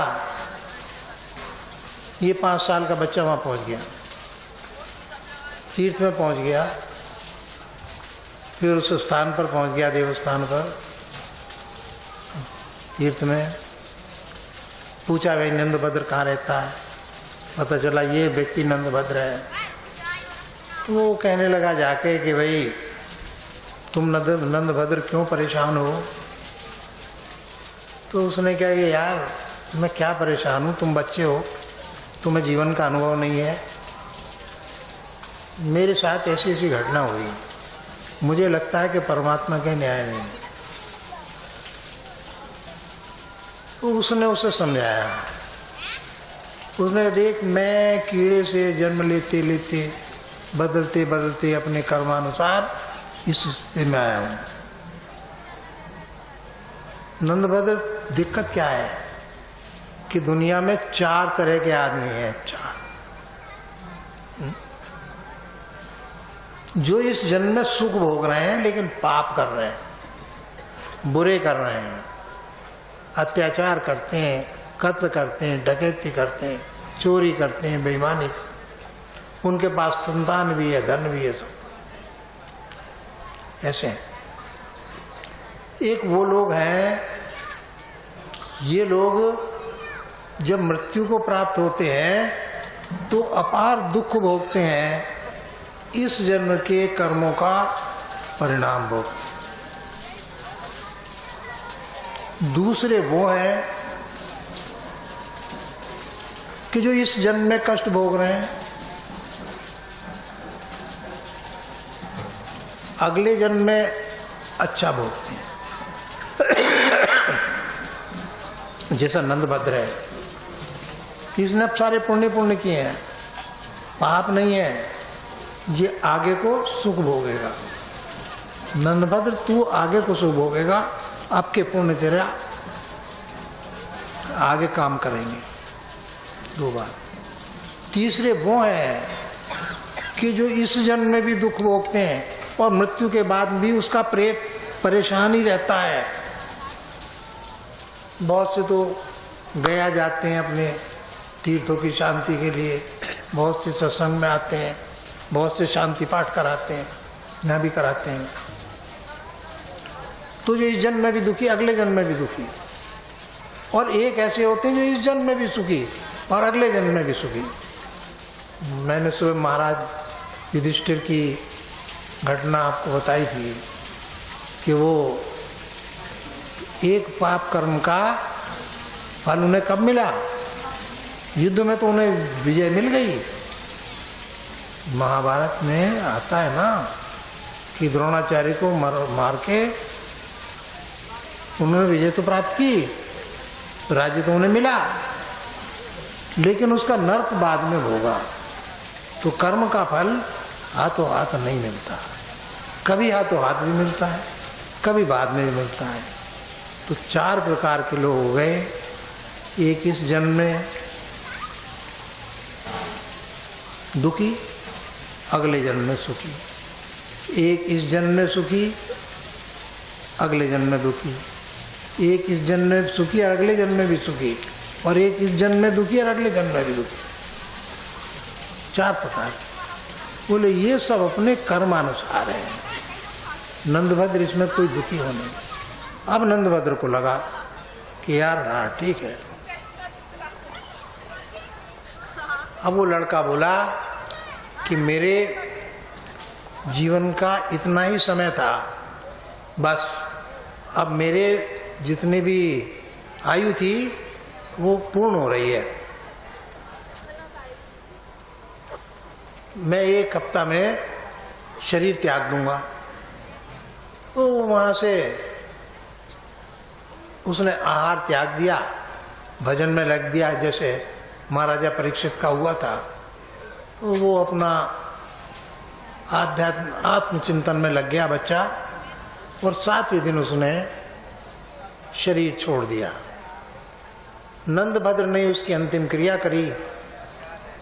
ये 5 साल का बच्चा वहां पहुंच गया, तीर्थ में पहुंच गया, फिर उस स्थान पर पहुंच गया, देवस्थान पर, तीर्थ में। पूछा भाई नंदभद्र कहाँ रहता है? पता चला ये व्यक्ति नंदभद्र है। तो वो कहने लगा जाके कि भाई तुम नंदभद्र क्यों परेशान हो? तो उसने कहा कि यार मैं क्या परेशान हूँ, तुम बच्चे हो, तुम्हें जीवन का अनुभव नहीं है, मेरे साथ ऐसी ऐसी घटना हुई, मुझे लगता है कि परमात्मा के न्याय नहीं। तो उसने उसे समझाया, उसने देख मैं कीड़े से जन्म लेते लेते बदलते बदलते अपने कर्मानुसार इस स्थिति में आया हूं। नंदभद्र दिक्कत क्या है कि दुनिया में 4 तरह के आदमी हैं, 4 जो इस जन्म में सुख भोग रहे हैं लेकिन पाप कर रहे हैं, बुरे कर रहे हैं, अत्याचार करते हैं, कत्ल करते हैं, डकैती करते हैं, चोरी करते हैं, बेईमानी करते हैं, उनके पास संतान भी है, धन भी है, सब। ऐसे हैं। एक वो लोग हैं, ये लोग जब मृत्यु को प्राप्त होते हैं तो अपार दुख भोगते हैं, इस जन्म के कर्मों का परिणाम भोगते हैं। दूसरे वो हैं कि जो इस जन्म में कष्ट भोग रहे हैं, अगले जन्म में अच्छा भोगते हैं। जैसा नंदभद्र है, इसने अब सारे पुण्य किए हैं, पाप नहीं है, ये आगे को सुख भोगेगा। नंदभद्र तू आगे को सुख भोगेगा, आपके पुण्य तेरे आगे काम करेंगे। दो बात। तीसरे वो हैं कि जो इस जन्म में भी दुख भोगते हैं और मृत्यु के बाद भी उसका प्रेत परेशान ही रहता है। बहुत से तो गया जाते हैं अपने तीर्थों की शांति के लिए, बहुत से सत्संग में आते हैं, बहुत से शांति पाठ कराते हैं, न भी कराते हैं। तो जो इस जन्म में भी दुखी, अगले जन्म में भी दुखी। और एक ऐसे होते हैं जो इस जन्म में भी सुखी और अगले जन्म में भी सुखी। मैंने सुबह महाराज युधिष्ठिर की घटना आपको बताई थी कि वो एक पाप कर्म का फल उन्हें कब मिला? युद्ध में तो उन्हें विजय मिल गई। महाभारत में आता है ना कि द्रोणाचार्य को मार के उन्होंने विजय तो प्राप्त की, राज्य तो उन्हें मिला, लेकिन उसका नर्क बाद में होगा। तो कर्म का फल हाथों हाथ नहीं मिलता, कभी हाथों हाथ भी मिलता है, कभी बाद में भी मिलता है। तो चार प्रकार के लोग हो गए। एक इस जन्म में दुखी, अगले जन्म में सुखी। एक इस जन्म में सुखी, अगले जन्म में दुखी। एक इस जन्म में सुखी और अगले जन्म में भी सुखी, और एक इस जन्म में दुखी और अगले जन्म में भी दुखी। चार प्रकार। बोले ये सब अपने कर्मानुसार है। नंदभद्र इसमें कोई दुखी हो नहीं। अब नंदभद्र को लगा कि यार हाँ ठीक है। अब वो लड़का बोला कि मेरे जीवन का इतना ही समय था, बस अब मेरे जितने भी आयु थी वो पूर्ण हो रही है। मैं एक हफ्ता में शरीर त्याग दूंगा। तो वहां से उसने आहार त्याग दिया, भजन में लग दिया, जैसे महाराजा परीक्षित का हुआ था। तो वो अपना आत्मचिंतन में लग गया बच्चा, और 7वें दिन उसने शरीर छोड़ दिया। नंदभद्र ने उसकी अंतिम क्रिया करी,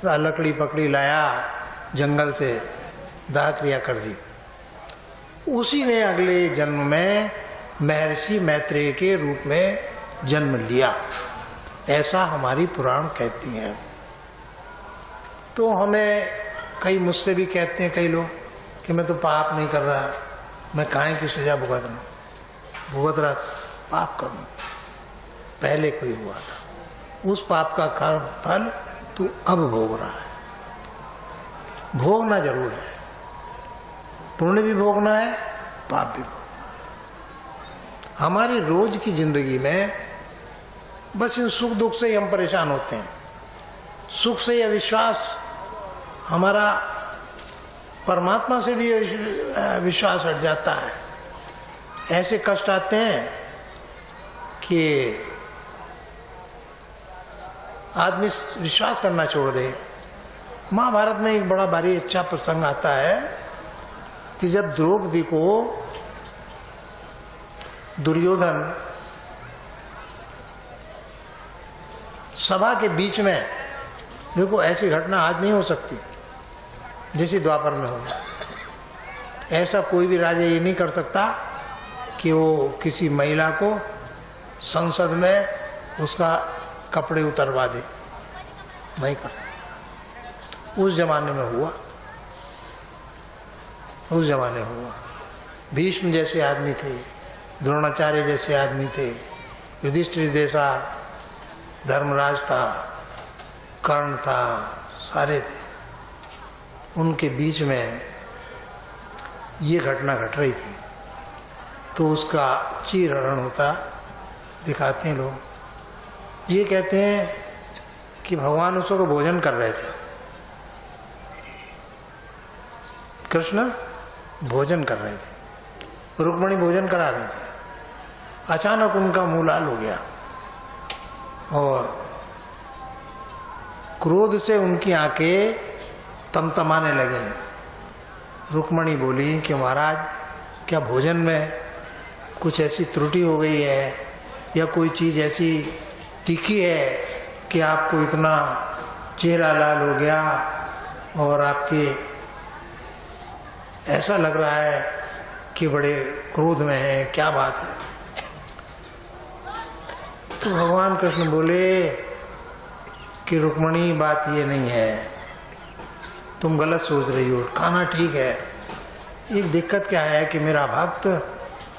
लकड़ी पकड़ी लाया जंगल से, दाह क्रिया कर दी। उसी ने अगले जन्म में महर्षि मैत्रेय के रूप में जन्म लिया, ऐसा हमारी पुराण कहती हैं। तो हमें कई मुझसे भी कहते हैं कई लोग कि मैं तो पाप नहीं कर रहा, मैं काहे की सजा भुगत रहा, पाप करूं। पहले कोई हुआ था, उस पाप का कर्म फल तू अब भोग रहा है। भोगना जरूर है, पुण्य भी भोगना है, पाप भी भोगना। हमारी रोज की जिंदगी में बस इन सुख दुख से ही हम परेशान होते हैं। सुख से यह विश्वास, हमारा परमात्मा से भी विश्वास हट जाता है। ऐसे कष्ट आते हैं कि आदमी विश्वास करना छोड़ दे। महाभारत में एक बड़ा भारी अच्छा प्रसंग आता है कि जब द्रौपदी को दुर्योधन सभा के बीच में, देखो ऐसी घटना आज नहीं हो सकती जैसी द्वापर में हो। ऐसा कोई भी राजा ये नहीं कर सकता कि वो किसी महिला को संसद में उसका कपड़े उतरवा दे, नहीं कर सकता। उस जमाने में हुआ, उस जमाने में हुआ। भीष्म जैसे आदमी थे, द्रोणाचार्य जैसे आदमी थे, युधिष्ठिर जैसा धर्मराज था, कर्ण था, सारे थे। उनके बीच में ये घटना घट रही थी, तो उसका चीरहरण होता दिखाते हैं लोग। ये कहते हैं कि भगवान उसको भोजन कर रहे थे, कृष्ण भोजन कर रहे थे, रुक्मिणी भोजन करा रहे थे। अचानक उनका मुंह लाल हो गया और क्रोध से उनकी आंखें तमतमाने लगे। रुक्मिणी बोली कि महाराज, क्या भोजन में कुछ ऐसी त्रुटि हो गई है या कोई चीज ऐसी तीखी है कि आपको इतना चेहरा लाल हो गया और आपके ऐसा लग रहा है कि बड़े क्रोध में है, क्या बात है? तो भगवान कृष्ण बोले कि रुक्मिणी, बात ये नहीं है, तुम गलत सोच रही हो। खाना ठीक है, एक दिक्कत क्या है कि मेरा भक्त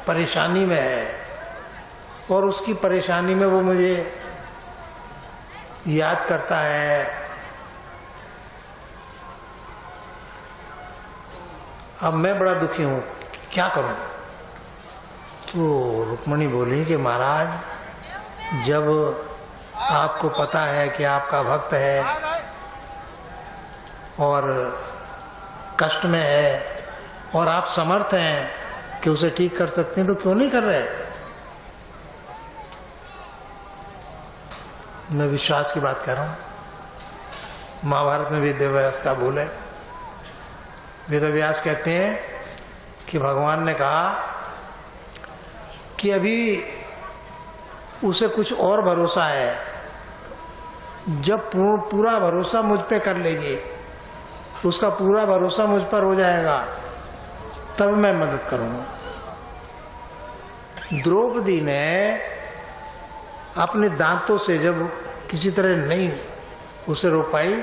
परेशानी में है और उसकी परेशानी में वो मुझे याद करता है। अब मैं बड़ा दुखी हूं, क्या करूं? तो रुक्मिणी बोली कि महाराज, जब आपको पता है कि आपका भक्त है और कष्ट में है और आप समर्थ हैं कि उसे ठीक कर सकते हैं, तो क्यों नहीं कर रहे? मैं विश्वास की बात कर रहा हूं। महाभारत में वेदव्यास का बोल है। वेदव्यास कहते हैं कि भगवान ने कहा कि अभी उसे कुछ और भरोसा है, जब पूरा भरोसा मुझ पे कर लेगी, उसका पूरा भरोसा मुझ पर हो जाएगा, तब मैं मदद करूंगा। द्रौपदी ने अपने दांतों से जब किसी तरह नहीं उसे रोक पाई,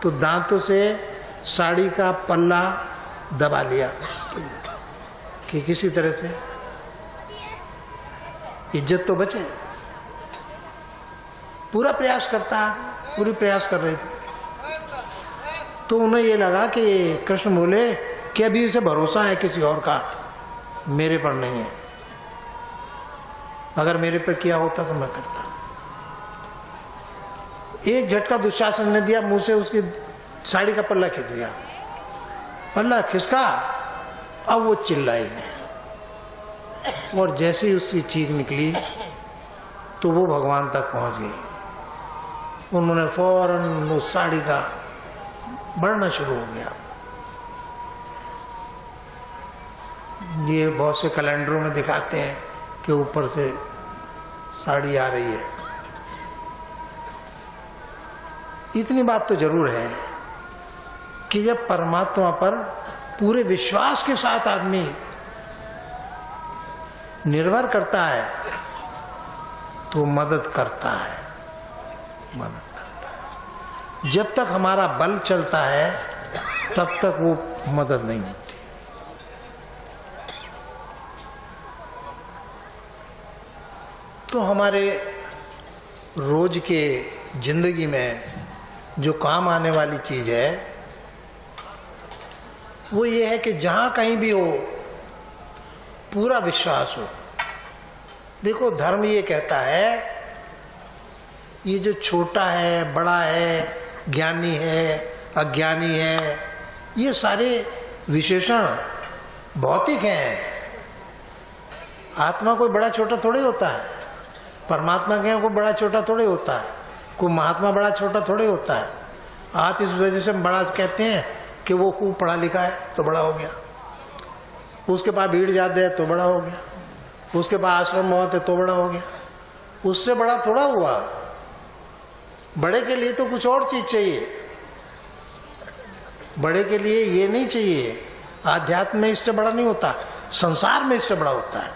तो दांतों से साड़ी का पल्ला दबा लिया कि किसी तरह से इज्जत तो बचे। पूरा प्रयास करता, पूरी प्रयास कर रहे थे। तो उन्हें ये लगा कि कृष्ण बोले कि अभी इसे भरोसा है किसी और का, मेरे पर नहीं है। अगर मेरे पर किया होता तो मैं करता। एक झटका दुशासन ने दिया, मुंह से उसकी साड़ी का पल्ला खींच दिया। पल्ला खिसका, अब वो चिल्लाई नहीं, और जैसे ही उसकी चीख निकली तो वो भगवान तक पहुंच गई। उन्होंने फौरन उस साड़ी का बढ़ना शुरू हो गया। ये बहुत से कैलेंडरों में दिखाते हैं कि ऊपर से साड़ी आ रही है। इतनी बात तो जरूर है कि जब परमात्मा पर पूरे विश्वास के साथ आदमी निर्भर करता है तो मदद करता है, मदद करता है। जब तक हमारा बल चलता है तब तक वो मदद नहीं होती। तो हमारे रोज के जिंदगी में जो काम आने वाली चीज है वो ये है कि जहां कहीं भी हो पूरा विश्वास हो। देखो, धर्म ये कहता है, ये जो छोटा है, बड़ा है, ज्ञानी है, अज्ञानी है, ये सारे विशेषण भौतिक हैं। आत्मा कोई बड़ा छोटा थोड़े होता है, परमात्मा के कोई बड़ा छोटा थोड़े होता है, कोई महात्मा बड़ा छोटा थोड़े होता है। आप इस वजह से बड़ा कहते हैं कि वो खूब पढ़ा लिखा है तो बड़ा हो गया, उसके पास भीड़ ज्यादा है तो बड़ा हो गया, उसके पास आश्रम बहुत है तो बड़ा हो गया। उससे बड़ा थोड़ा हुआ। बड़े के लिए तो कुछ और चीज चाहिए। बड़े के लिए ये नहीं चाहिए, आध्यात्म में इससे बड़ा नहीं होता, संसार में इससे बड़ा होता है।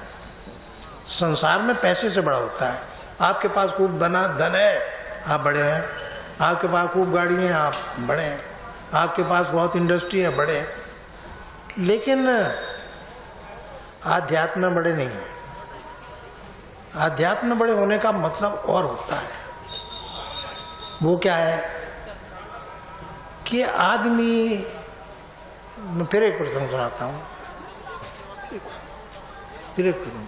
संसार में पैसे से बड़ा होता है। आपके पास खूब धन है, आप बड़े हैं। आपके पास खूब गाड़ी है, आप बड़े हैं। आपके पास बहुत इंडस्ट्री है, बड़े हैं। लेकिन आध्यात्म में बड़े नहीं हैं। आध्यात्म में बड़े होने का मतलब और होता है। वो क्या है कि आदमी, मैं फिर एक प्रसंग सुनाता हूँ, फिर एक प्रसंग।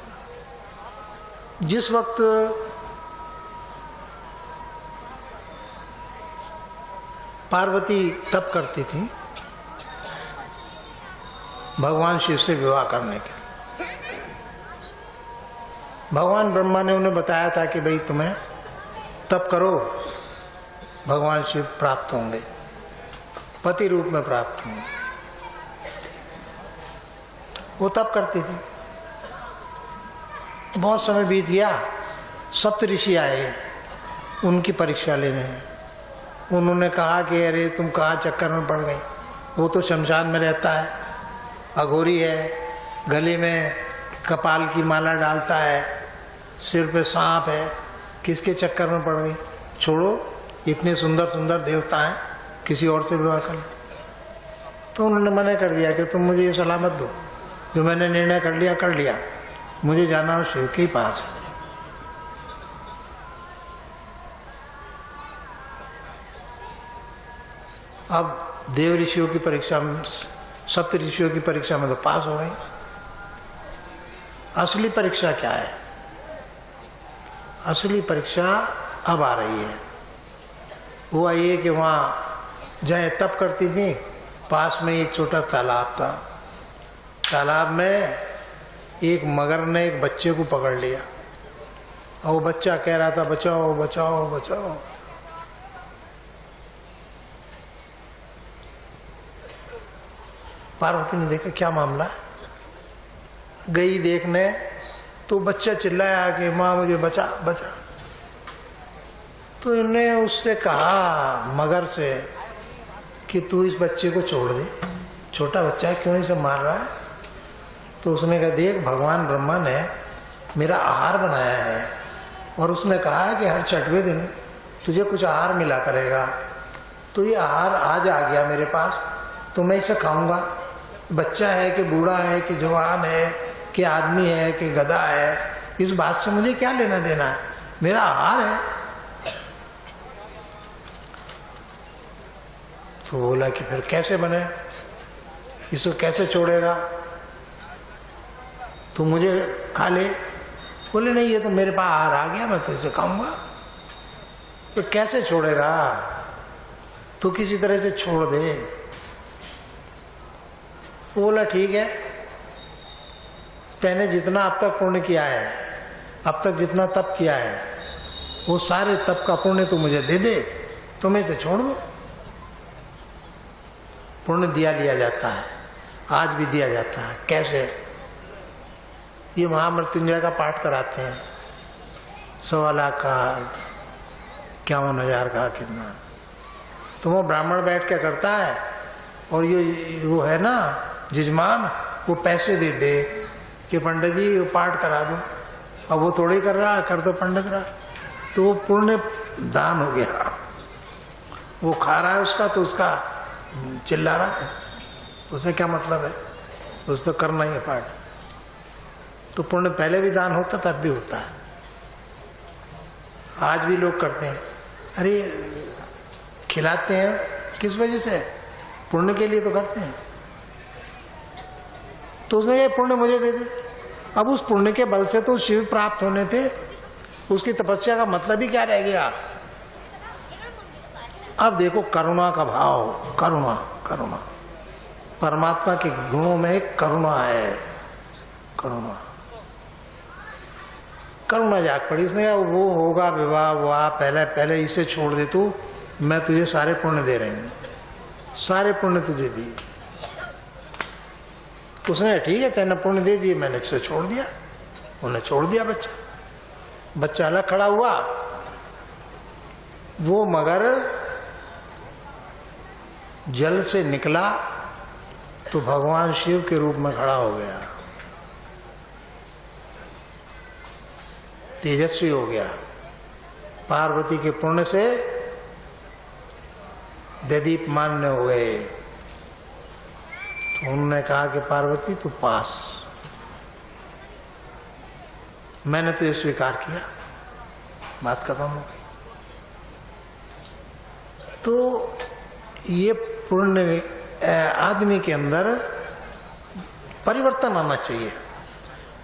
जिस वक्त पार्वती तप करती थी भगवान शिव से विवाह करने के, भगवान ब्रह्मा ने उन्हें बताया था कि भाई तुम्हें तप करो, भगवान शिव प्राप्त होंगे, पति रूप में प्राप्त होंगे। वो तप करती थी। बहुत समय बीत गया, सप्त ऋषि आए उनकी परीक्षा लेने। उन्होंने कहा कि अरे तुम कहाँ चक्कर में पड़ गई, वो तो शमशान में रहता है, अघोरी है, गले में कपाल की माला डालता है, सिर पे सांप है, किसके चक्कर में पड़ गई? छोड़ो, इतने सुंदर सुंदर देवता हैं, किसी और से विवाह कर लो। तो उन्होंने मना कर दिया कि तुम मुझे ये सलाह मत दो, जो मैंने निर्णय कर लिया, मुझे जाना हो शिव के ही पास है। अब देव ऋषियों की परीक्षा में, सप्त ऋषियों की परीक्षा में तो पास हो गई। असली परीक्षा क्या है? असली परीक्षा अब आ रही है। वो आई है कि वहाँ जहाँ तप करती थी पास में एक छोटा तालाब था। तालाब में एक मगर ने एक बच्चे को पकड़ लिया और वो बच्चा कह रहा था बचाओ बचाओ बचाओ। पार्वती ने देखा क्या मामला है, गई देखने तो बच्चा चिल्लाया कि माँ मुझे बचा बचा। तो इन्होंने उससे कहा, मगर से, कि तू इस बच्चे को छोड़ दे, छोटा बच्चा है, क्यों इसे मार रहा है? तो उसने कहा देख, भगवान ब्रह्मा ने मेरा आहार बनाया है और उसने कहा कि हर 6वें दिन तुझे कुछ आहार मिला करेगा। तो ये आहार आज आ गया मेरे पास, तो मैं इसे खाऊंगा। बच्चा है कि बूढ़ा है कि जवान है कि आदमी है कि गधा है, इस बात से मुझे क्या लेना देना है, मेरा आहार है। तो बोला कि फिर कैसे बने, इसको कैसे छोड़ेगा, तू मुझे खा ले। बोले नहीं, ये तो मेरे पास आहार आ गया, मैं तो इसे खाऊंगा। तो कैसे छोड़ेगा, तू किसी तरह से छोड़ दे। बोला ठीक है, तैने जितना अब तक पुण्य किया है, अब तक जितना तप किया है, वो सारे तप का पुण्य तू मुझे दे दे, तो मैं इसे छोड़ दूं। पुण्य दिया लिया जाता है, आज भी दिया जाता है। कैसे? ये महामृत्युंजय का पाठ कराते हैं, 1.25 लाख का, 51,000 का, कितना। तो वो ब्राह्मण बैठ के करता है और ये वो है ना जजमान, वो पैसे दे दे कि पंडित जी वो पाठ करा दो। अब वो थोड़ी कर रहा, कर दो पंडित रहा, तो वो पुण्य दान हो गया। वो खा रहा है उसका, तो उसका चिल्ला रहा है, उसे क्या मतलब है, उसे तो करना ही है पाठ। तो पुण्य पहले भी दान होता, तब भी होता है, आज भी लोग करते हैं। अरे खिलाते हैं किस वजह से? पुण्य के लिए तो करते हैं। तो उसने ये पुण्य मुझे दे दे। अब उस पुण्य के बल से तो शिव प्राप्त होने थे, उसकी तपस्या का मतलब ही क्या रह गया? अब देखो करुणा का भाव, करुणा, करुणा, परमात्मा के गुणों में एक करुणा है, करुणा, करुणा जाग पड़ी। उसने कहा वो होगा विवाह हुआ, पहले इसे छोड़ दे तू, मैं तुझे सारे पुण्य दे रही हूँ, सारे पुण्य तुझे दिए। उसने ठीक है, तेने पुण्य दे दिए, मैंने इसे छोड़ दिया। उन्हें छोड़ दिया बच्चा, बच्चा अलग खड़ा हुआ। वो मगर जल से निकला तो भगवान शिव के रूप में खड़ा हो गया, तेजस्वी हो गया। पार्वती के पुण्य से दीप्यमान हो गए। तो उन्होंने कहा कि पार्वती तू पास, मैंने तो ये स्वीकार किया, बात खत्म हो गई। तो ये पुण्य आदमी के अंदर परिवर्तन आना चाहिए,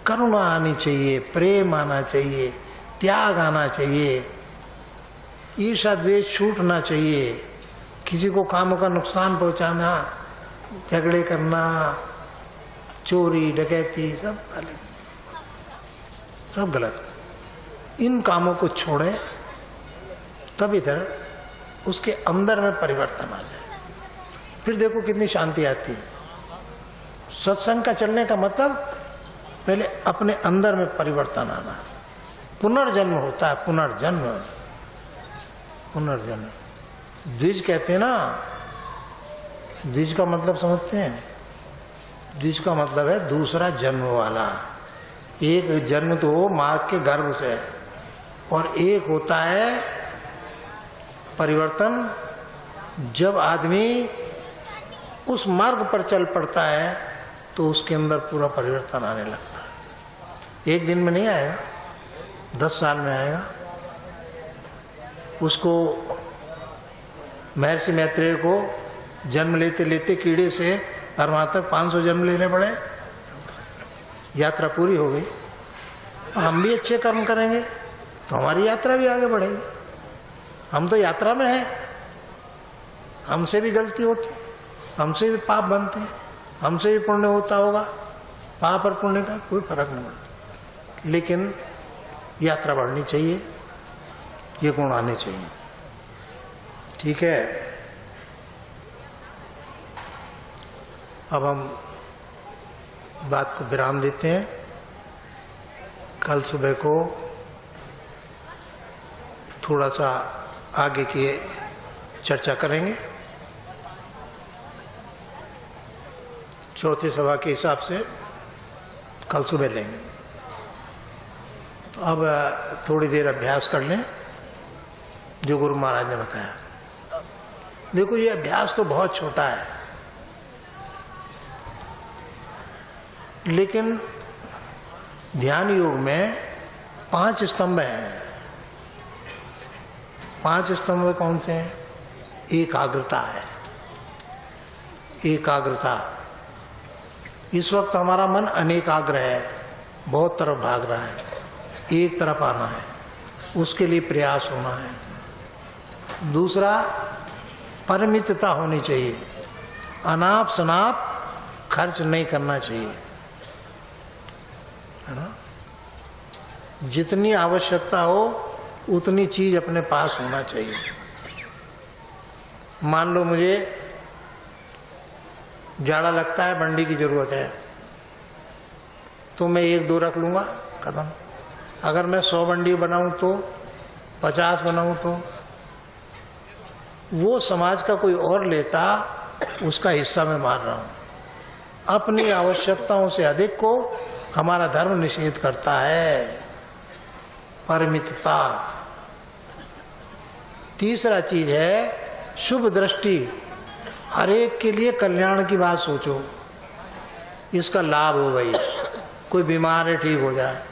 करुणा आनी चाहिए, प्रेम आना चाहिए, त्याग आना चाहिए, ईर्ष्या द्वेष छूटना चाहिए, किसी को काम का नुकसान पहुंचाना, झगड़े करना, चोरी डकैती सब गलत। इन कामों को छोड़े तब इधर उसके अंदर में परिवर्तन आ जाए, फिर देखो कितनी शांति आती है। सत्संग का चलने का मतलब पहले अपने अंदर में परिवर्तन आना। पुनर्जन्म होता है, पुनर्जन्म। द्विज कहते हैं ना, द्विज का मतलब समझते हैं? द्विज का मतलब है दूसरा जन्म वाला। एक जन्म तो माँ के गर्भ से है और एक होता है परिवर्तन जब आदमी उस मार्ग पर चल पड़ता है तो उसके अंदर पूरा परिवर्तन आने लगता है। एक दिन में नहीं आएगा, 10 साल में आएगा। उसको महर्षि मैत्रेय को जन्म लेते लेते कीड़े से और वहां तक 500 जन्म लेने पड़े, यात्रा पूरी हो गई। हम भी अच्छे कर्म करेंगे तो हमारी यात्रा भी आगे बढ़ेगी। हम तो यात्रा में हैं, हमसे भी गलती होती, हमसे भी पाप बनते हैं, हमसे भी पुण्य होता होगा। पाप और पुण्य का कोई फर्क नहीं पड़ता, लेकिन यात्रा बढ़नी चाहिए, ये गुण आने चाहिए। ठीक है, अब हम बात को विराम देते हैं। कल सुबह को थोड़ा सा आगे की चर्चा करेंगे। चौथी सभा के हिसाब से कल सुबह लेंगे। अब थोड़ी देर अभ्यास कर लें जो गुरु महाराज ने बताया। देखो ये अभ्यास तो बहुत छोटा है, लेकिन ध्यान योग में 5 स्तंभ हैं। 5 स्तंभ कौन से हैं? एकाग्रता है, एकाग्रता। इस वक्त हमारा मन अनेकाग्र है, बहुत तरफ भाग रहा है, एक तरफ आना है, उसके लिए प्रयास होना है। दूसरा, परिमितता होनी चाहिए, अनाप शनाप खर्च नहीं करना चाहिए, है ना। जितनी आवश्यकता हो उतनी चीज अपने पास होना चाहिए। मान लो मुझे जाड़ा लगता है, बंडी की जरूरत है, तो मैं 1-2 रख लूंगा, खत्म। अगर मैं 100 बंडी बनाऊं तो 50 बनाऊं तो वो समाज का कोई और लेता, उसका हिस्सा मैं मार रहा हूं। अपनी आवश्यकताओं से अधिक को हमारा धर्म निषेध करता है, परिमितता। तीसरा चीज है शुभ दृष्टि। हर एक के लिए कल्याण की बात सोचो, इसका लाभ हो भाई। कोई बीमार है, ठीक हो जाए।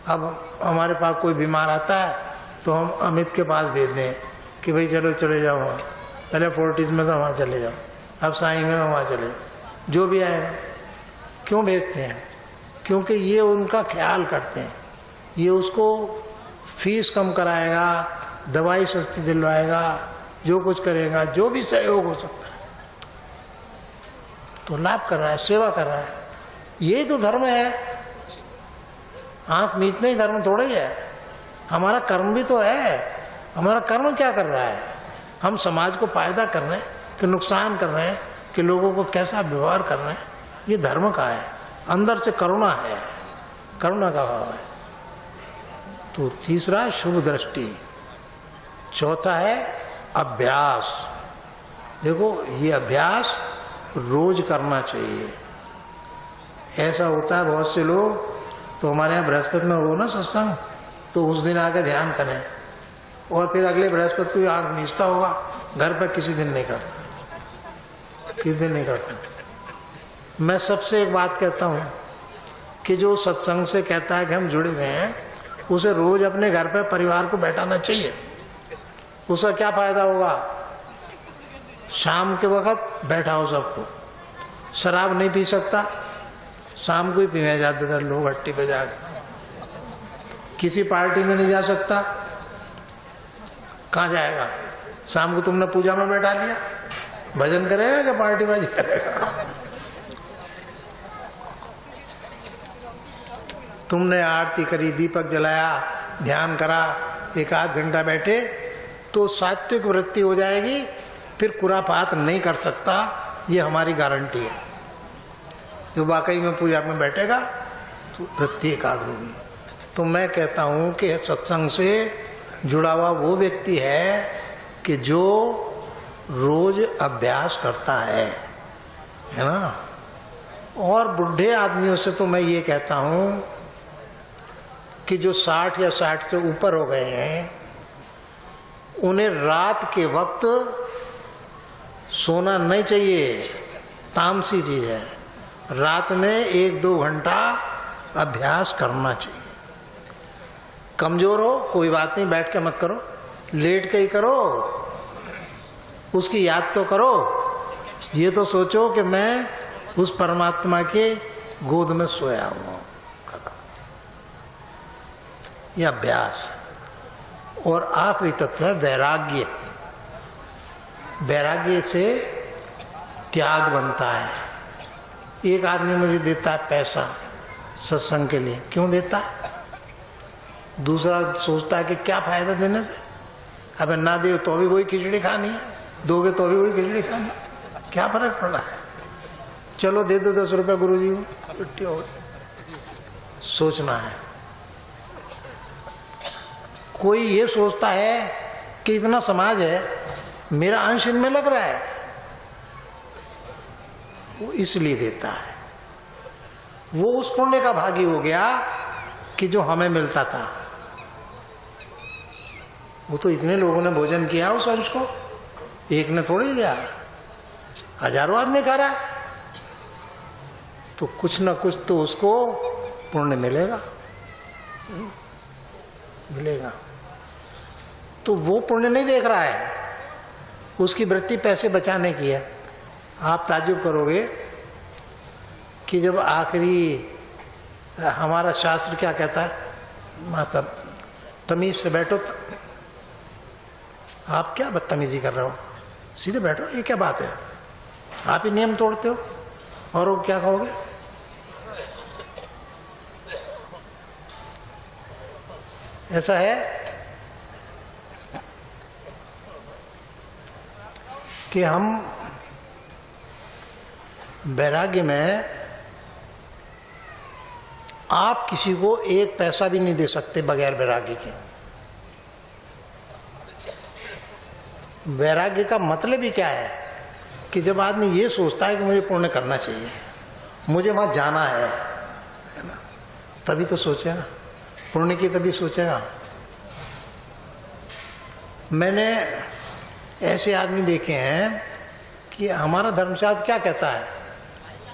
अब हमारे पास कोई बीमार आता है तो हम अमित के पास भेज दें कि भाई चलो चले जाओ वहाँ, पहले फोर्टिस में तो वहाँ चले जाओ, अब साई में वहाँ चले जाओ, जो भी आएगा। क्यों भेजते हैं? क्योंकि ये उनका ख्याल करते हैं, ये उसको फीस कम कराएगा, दवाई सस्ती दिलवाएगा, जो कुछ करेगा, जो भी सहयोग हो सकता है, तो लाभ कर रहा है, सेवा कर रहा है। यही तो धर्म है। आंख मीचना ही धर्म थोड़ा ही है। हमारा कर्म भी तो है। हमारा कर्म क्या कर रहा है? हम समाज को फायदा कर रहे हैं कि नुकसान कर रहे हैं, कि लोगों को कैसा व्यवहार कर रहे हैं, ये धर्म का है। अंदर से करुणा है, करुणा का भाव है। तो तीसरा शुभ दृष्टि। चौथा है अभ्यास। देखो ये अभ्यास रोज करना चाहिए। ऐसा होता है बहुत से लोग, तो हमारे यहाँ बृहस्पति में हो ना सत्संग, तो उस दिन आके ध्यान करें और फिर अगले बृहस्पति को आंख मीचता होगा, घर पर किसी दिन नहीं करता, किसी दिन नहीं करता। मैं सबसे एक बात कहता हूँ कि जो सत्संग से कहता है कि हम जुड़े हुए हैं, उसे रोज अपने घर पे परिवार को बैठाना चाहिए। उसका क्या फायदा होगा? शाम के वक्त बैठाओ सबको। शराब नहीं पी सकता, शाम को ही पीने जाते थे लोग हट्टी पे जाके। किसी पार्टी में नहीं जा सकता, कहाँ जाएगा? शाम को तुमने पूजा में बैठा लिया, भजन करेगा क्या पार्टी बाजी करेगा? तुमने आरती करी, दीपक जलाया, ध्यान करा, 1 आध घंटा बैठे तो सात्विक वृत्ति हो जाएगी, फिर खुरापात नहीं कर सकता, ये हमारी गारंटी है। जो वाकई में पूजा में बैठेगा तो वृत्ति एकाग्र होगी। तो मैं कहता हूं कि सत्संग से जुड़ा हुआ वो व्यक्ति है कि जो रोज अभ्यास करता है ना। और बुढ़े आदमियों से तो मैं ये कहता हूं कि जो 60 या 60 से ऊपर हो गए हैं, उन्हें रात के वक्त सोना नहीं चाहिए, तामसी चीज है। रात में 1-2 घंटा अभ्यास करना चाहिए। कमजोर हो कोई बात नहीं, बैठ के मत करो, लेट के ही करो, उसकी याद तो करो। ये तो सोचो कि मैं उस परमात्मा के गोद में सोया हूं। यह अभ्यास। और आखिरी तत्व है वैराग्य। वैराग्य से त्याग बनता है। एक आदमी मुझे देता है पैसा सत्संग के लिए, क्यों देता है? दूसरा सोचता है कि क्या फायदा देने से, अबे ना दे तो भी वही खिचड़ी खानी है, दोगे तो भी वही खिचड़ी खानी है, क्या फर्क पड़ा है? चलो दे दो 10 रुपये गुरुजी को, छुट्टी हो गई। सोचना है। कोई ये सोचता है कि इतना समाज है, मेरा अंश इनमें लग रहा है, वो इसलिए देता है। वो उस पुण्य का भागी हो गया कि जो हमें मिलता था। वो तो इतने लोगों ने भोजन किया उस अंश को, एक ने थोड़ी लिया, हजारों आदमी खा रहा है, तो कुछ ना कुछ तो उसको पुण्य मिलेगा, मिलेगा। तो वो पुण्य नहीं देख रहा है, उसकी वृत्ति पैसे बचाने की है। आप ताज्जुब करोगे कि जब आखिरी, हमारा शास्त्र क्या कहता है, मास्टर तमीज से बैठो। आप क्या बदतमीजी कर रहे हो, सीधे बैठो, ये क्या बात है? आप ही नियम तोड़ते हो और वो क्या कहोगे? ऐसा है कि हम वैराग्य में आप किसी को 1 पैसा भी नहीं दे सकते बगैर वैराग्य के। वैराग्य का मतलब ही क्या है कि जब आदमी ये सोचता है कि मुझे पुण्य करना चाहिए, मुझे वहां जाना है ना, तभी तो सोचेगा पुण्य की, तभी सोचेगा। मैंने ऐसे आदमी देखे हैं कि हमारा धर्मशास्त्र क्या कहता है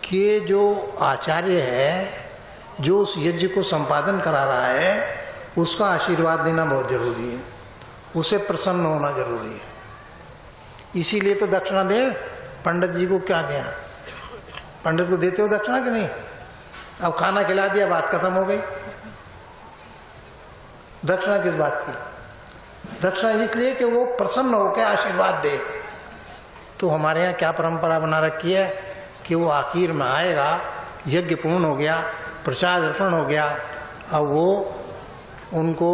कि जो आचार्य है, जो उस यज्ञ को संपादन करा रहा है, उसका आशीर्वाद देना बहुत जरूरी है, उसे प्रसन्न होना जरूरी है। इसीलिए तो दक्षिणा दे। पंडित जी को क्या दिया? पंडित को देते हो दक्षिणा कि नहीं? अब खाना खिला दिया, बात खत्म हो गई। दक्षिणा किस बात की? दक्षिणा इसलिए कि वो प्रसन्न होकर आशीर्वाद दे। तो हमारे यहाँ क्या परंपरा बना रखी है कि वो आखिर में आएगा, यज्ञ पूर्ण हो गया, प्रसाद अर्पण हो गया, अब वो उनको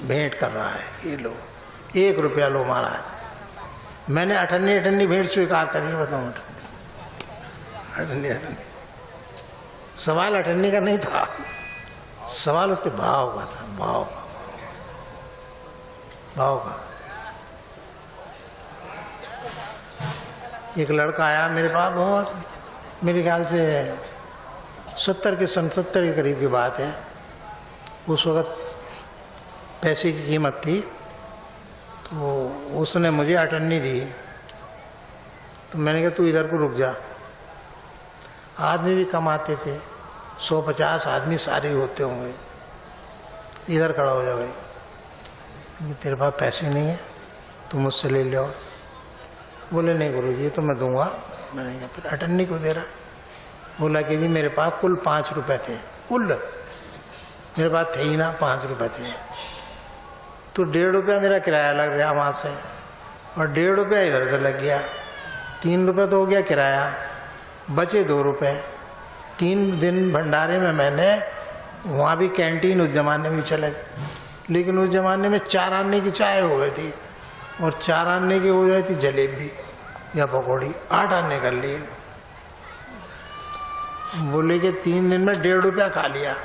भेंट कर रहा है, ये लो 1 रुपया लो महाराज। मैंने अठन्नी भेंट स्वीकार करी, बताऊँ? अठन्नी सवाल अठन्नी का नहीं था, सवाल उसके भाव का था, भाव का। एक लड़का आया मेरे पास, बहुत मेरे ख्याल से 70 के करीब की बात है। उस वक़्त पैसे की कीमत थी, तो उसने मुझे अठन्नी दी। तो मैंने कहा तू इधर को रुक जा। आदमी भी कम आते थे, 150 आदमी सारे होते होंगे। इधर खड़ा हो जा भाई, ये तेरे पास पैसे नहीं है, तू मुझसे ले लो। बोले नहीं गुरुजी, ये तो मैं दूंगा। मैंने कहा फिर अटर्नी को दे रहा। बोला कि जी मेरे पास कुल 5 रुपए थे, कुल मेरे पास थे ही ना, 5 रुपए थे। तो 1.5 रुपया मेरा किराया लग रहा वहाँ से, और 1.5 रुपया इधर से लग गया, 3 रुपये तो हो गया किराया, बचे 2 रुपये। 3 दिन भंडारे में मैंने, वहाँ भी कैंटीन उस जमाने में चले थे, लेकिन उस जमाने में 4 आने की चाय हो गई थी, और 4 आने की हो जाती जलेबी या पकौड़ी, 8 आने कर लिए। बोले कि 3 दिन में 1.5 रुपया खा लिया,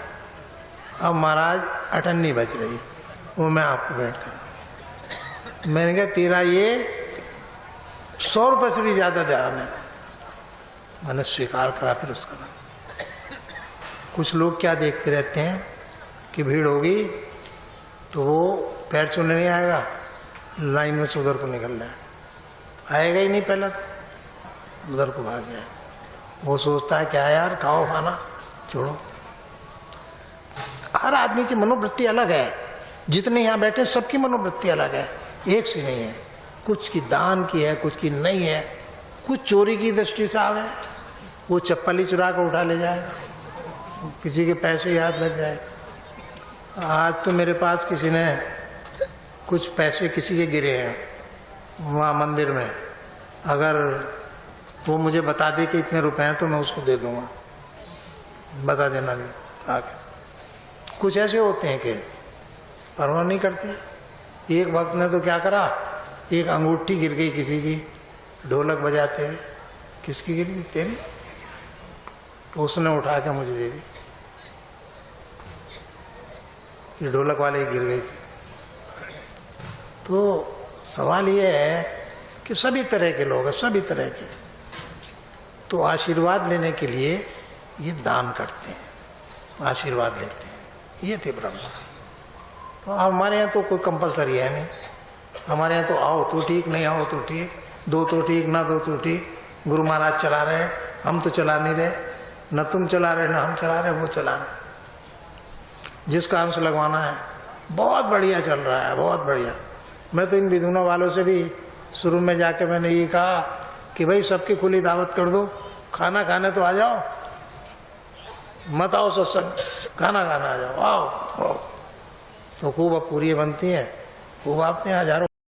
अब महाराज अटन्नी बच रही, वो मैं आपको भेंट करूँ। मैंने कहा तेरा ये 100 रुपये से भी ज्यादा ध्यान है। मैंने स्वीकार करा फिर उसका नाम। कुछ लोग क्या देखते रहते हैं कि भीड़ होगी तो वो पैर छूने नहीं आएगा, लाइन में से उधर को निकल रहा है, आएगा ही नहीं, पहला तो उधर को भाग जाए। वो सोचता है क्या यार, खाओ खाना छोड़ो। हर आदमी की मनोवृत्ति अलग है, जितने यहाँ बैठे सबकी मनोवृत्ति अलग है, एक सी नहीं है। कुछ की दान की है, कुछ की नहीं है, कुछ चोरी की दृष्टि से आवे, वो चप्पल ही चुरा कर उठा ले जाएगा, किसी के पैसे याद लग जाए। आज तो मेरे पास किसी ने कुछ पैसे किसी के गिरे हैं वहाँ मंदिर में, अगर वो मुझे बता दे कि इतने रुपए हैं तो मैं उसको दे दूंगा, बता देना भी आके। कुछ ऐसे होते हैं कि परवाह नहीं करते। एक वक्त ने तो क्या करा, एक अंगूठी गिर गई किसी की, ढोलक बजाते हुए। किसकी गिरी थी? तेरी। तो उसने उठा के मुझे दे दी, ये ढोलक वाले गिर गई थी। तो सवाल ये है कि सभी तरह के लोग हैं, सभी तरह के, तो आशीर्वाद लेने के लिए ये दान करते हैं, आशीर्वाद लेते हैं। ये थे ब्रह्मा। तो हमारे यहाँ तो कोई कंपलसरी है नहीं, हमारे यहाँ तो आओ तो ठीक, नहीं आओ तो ठीक, दो तो ठीक, ना दो तो ठीक। गुरु महाराज चला रहे हैं, हम तो चला नहीं रहे, न तुम चला रहे ना हम चला रहे, वो चला रहे। जिसका अंश लगवाना है, बहुत बढ़िया चल रहा है, बहुत बढ़िया। मैं तो इन विधुना वालों से भी शुरू में जाके मैंने ये कहा कि भाई सबकी खुली दावत कर दो, खाना खाने तो आ जाओ, मत आओ सत्संग, खाना खाना आ जाओ, आओ। तो खूब अब पूरी बनती हैं, खूब आते हैं हजारों।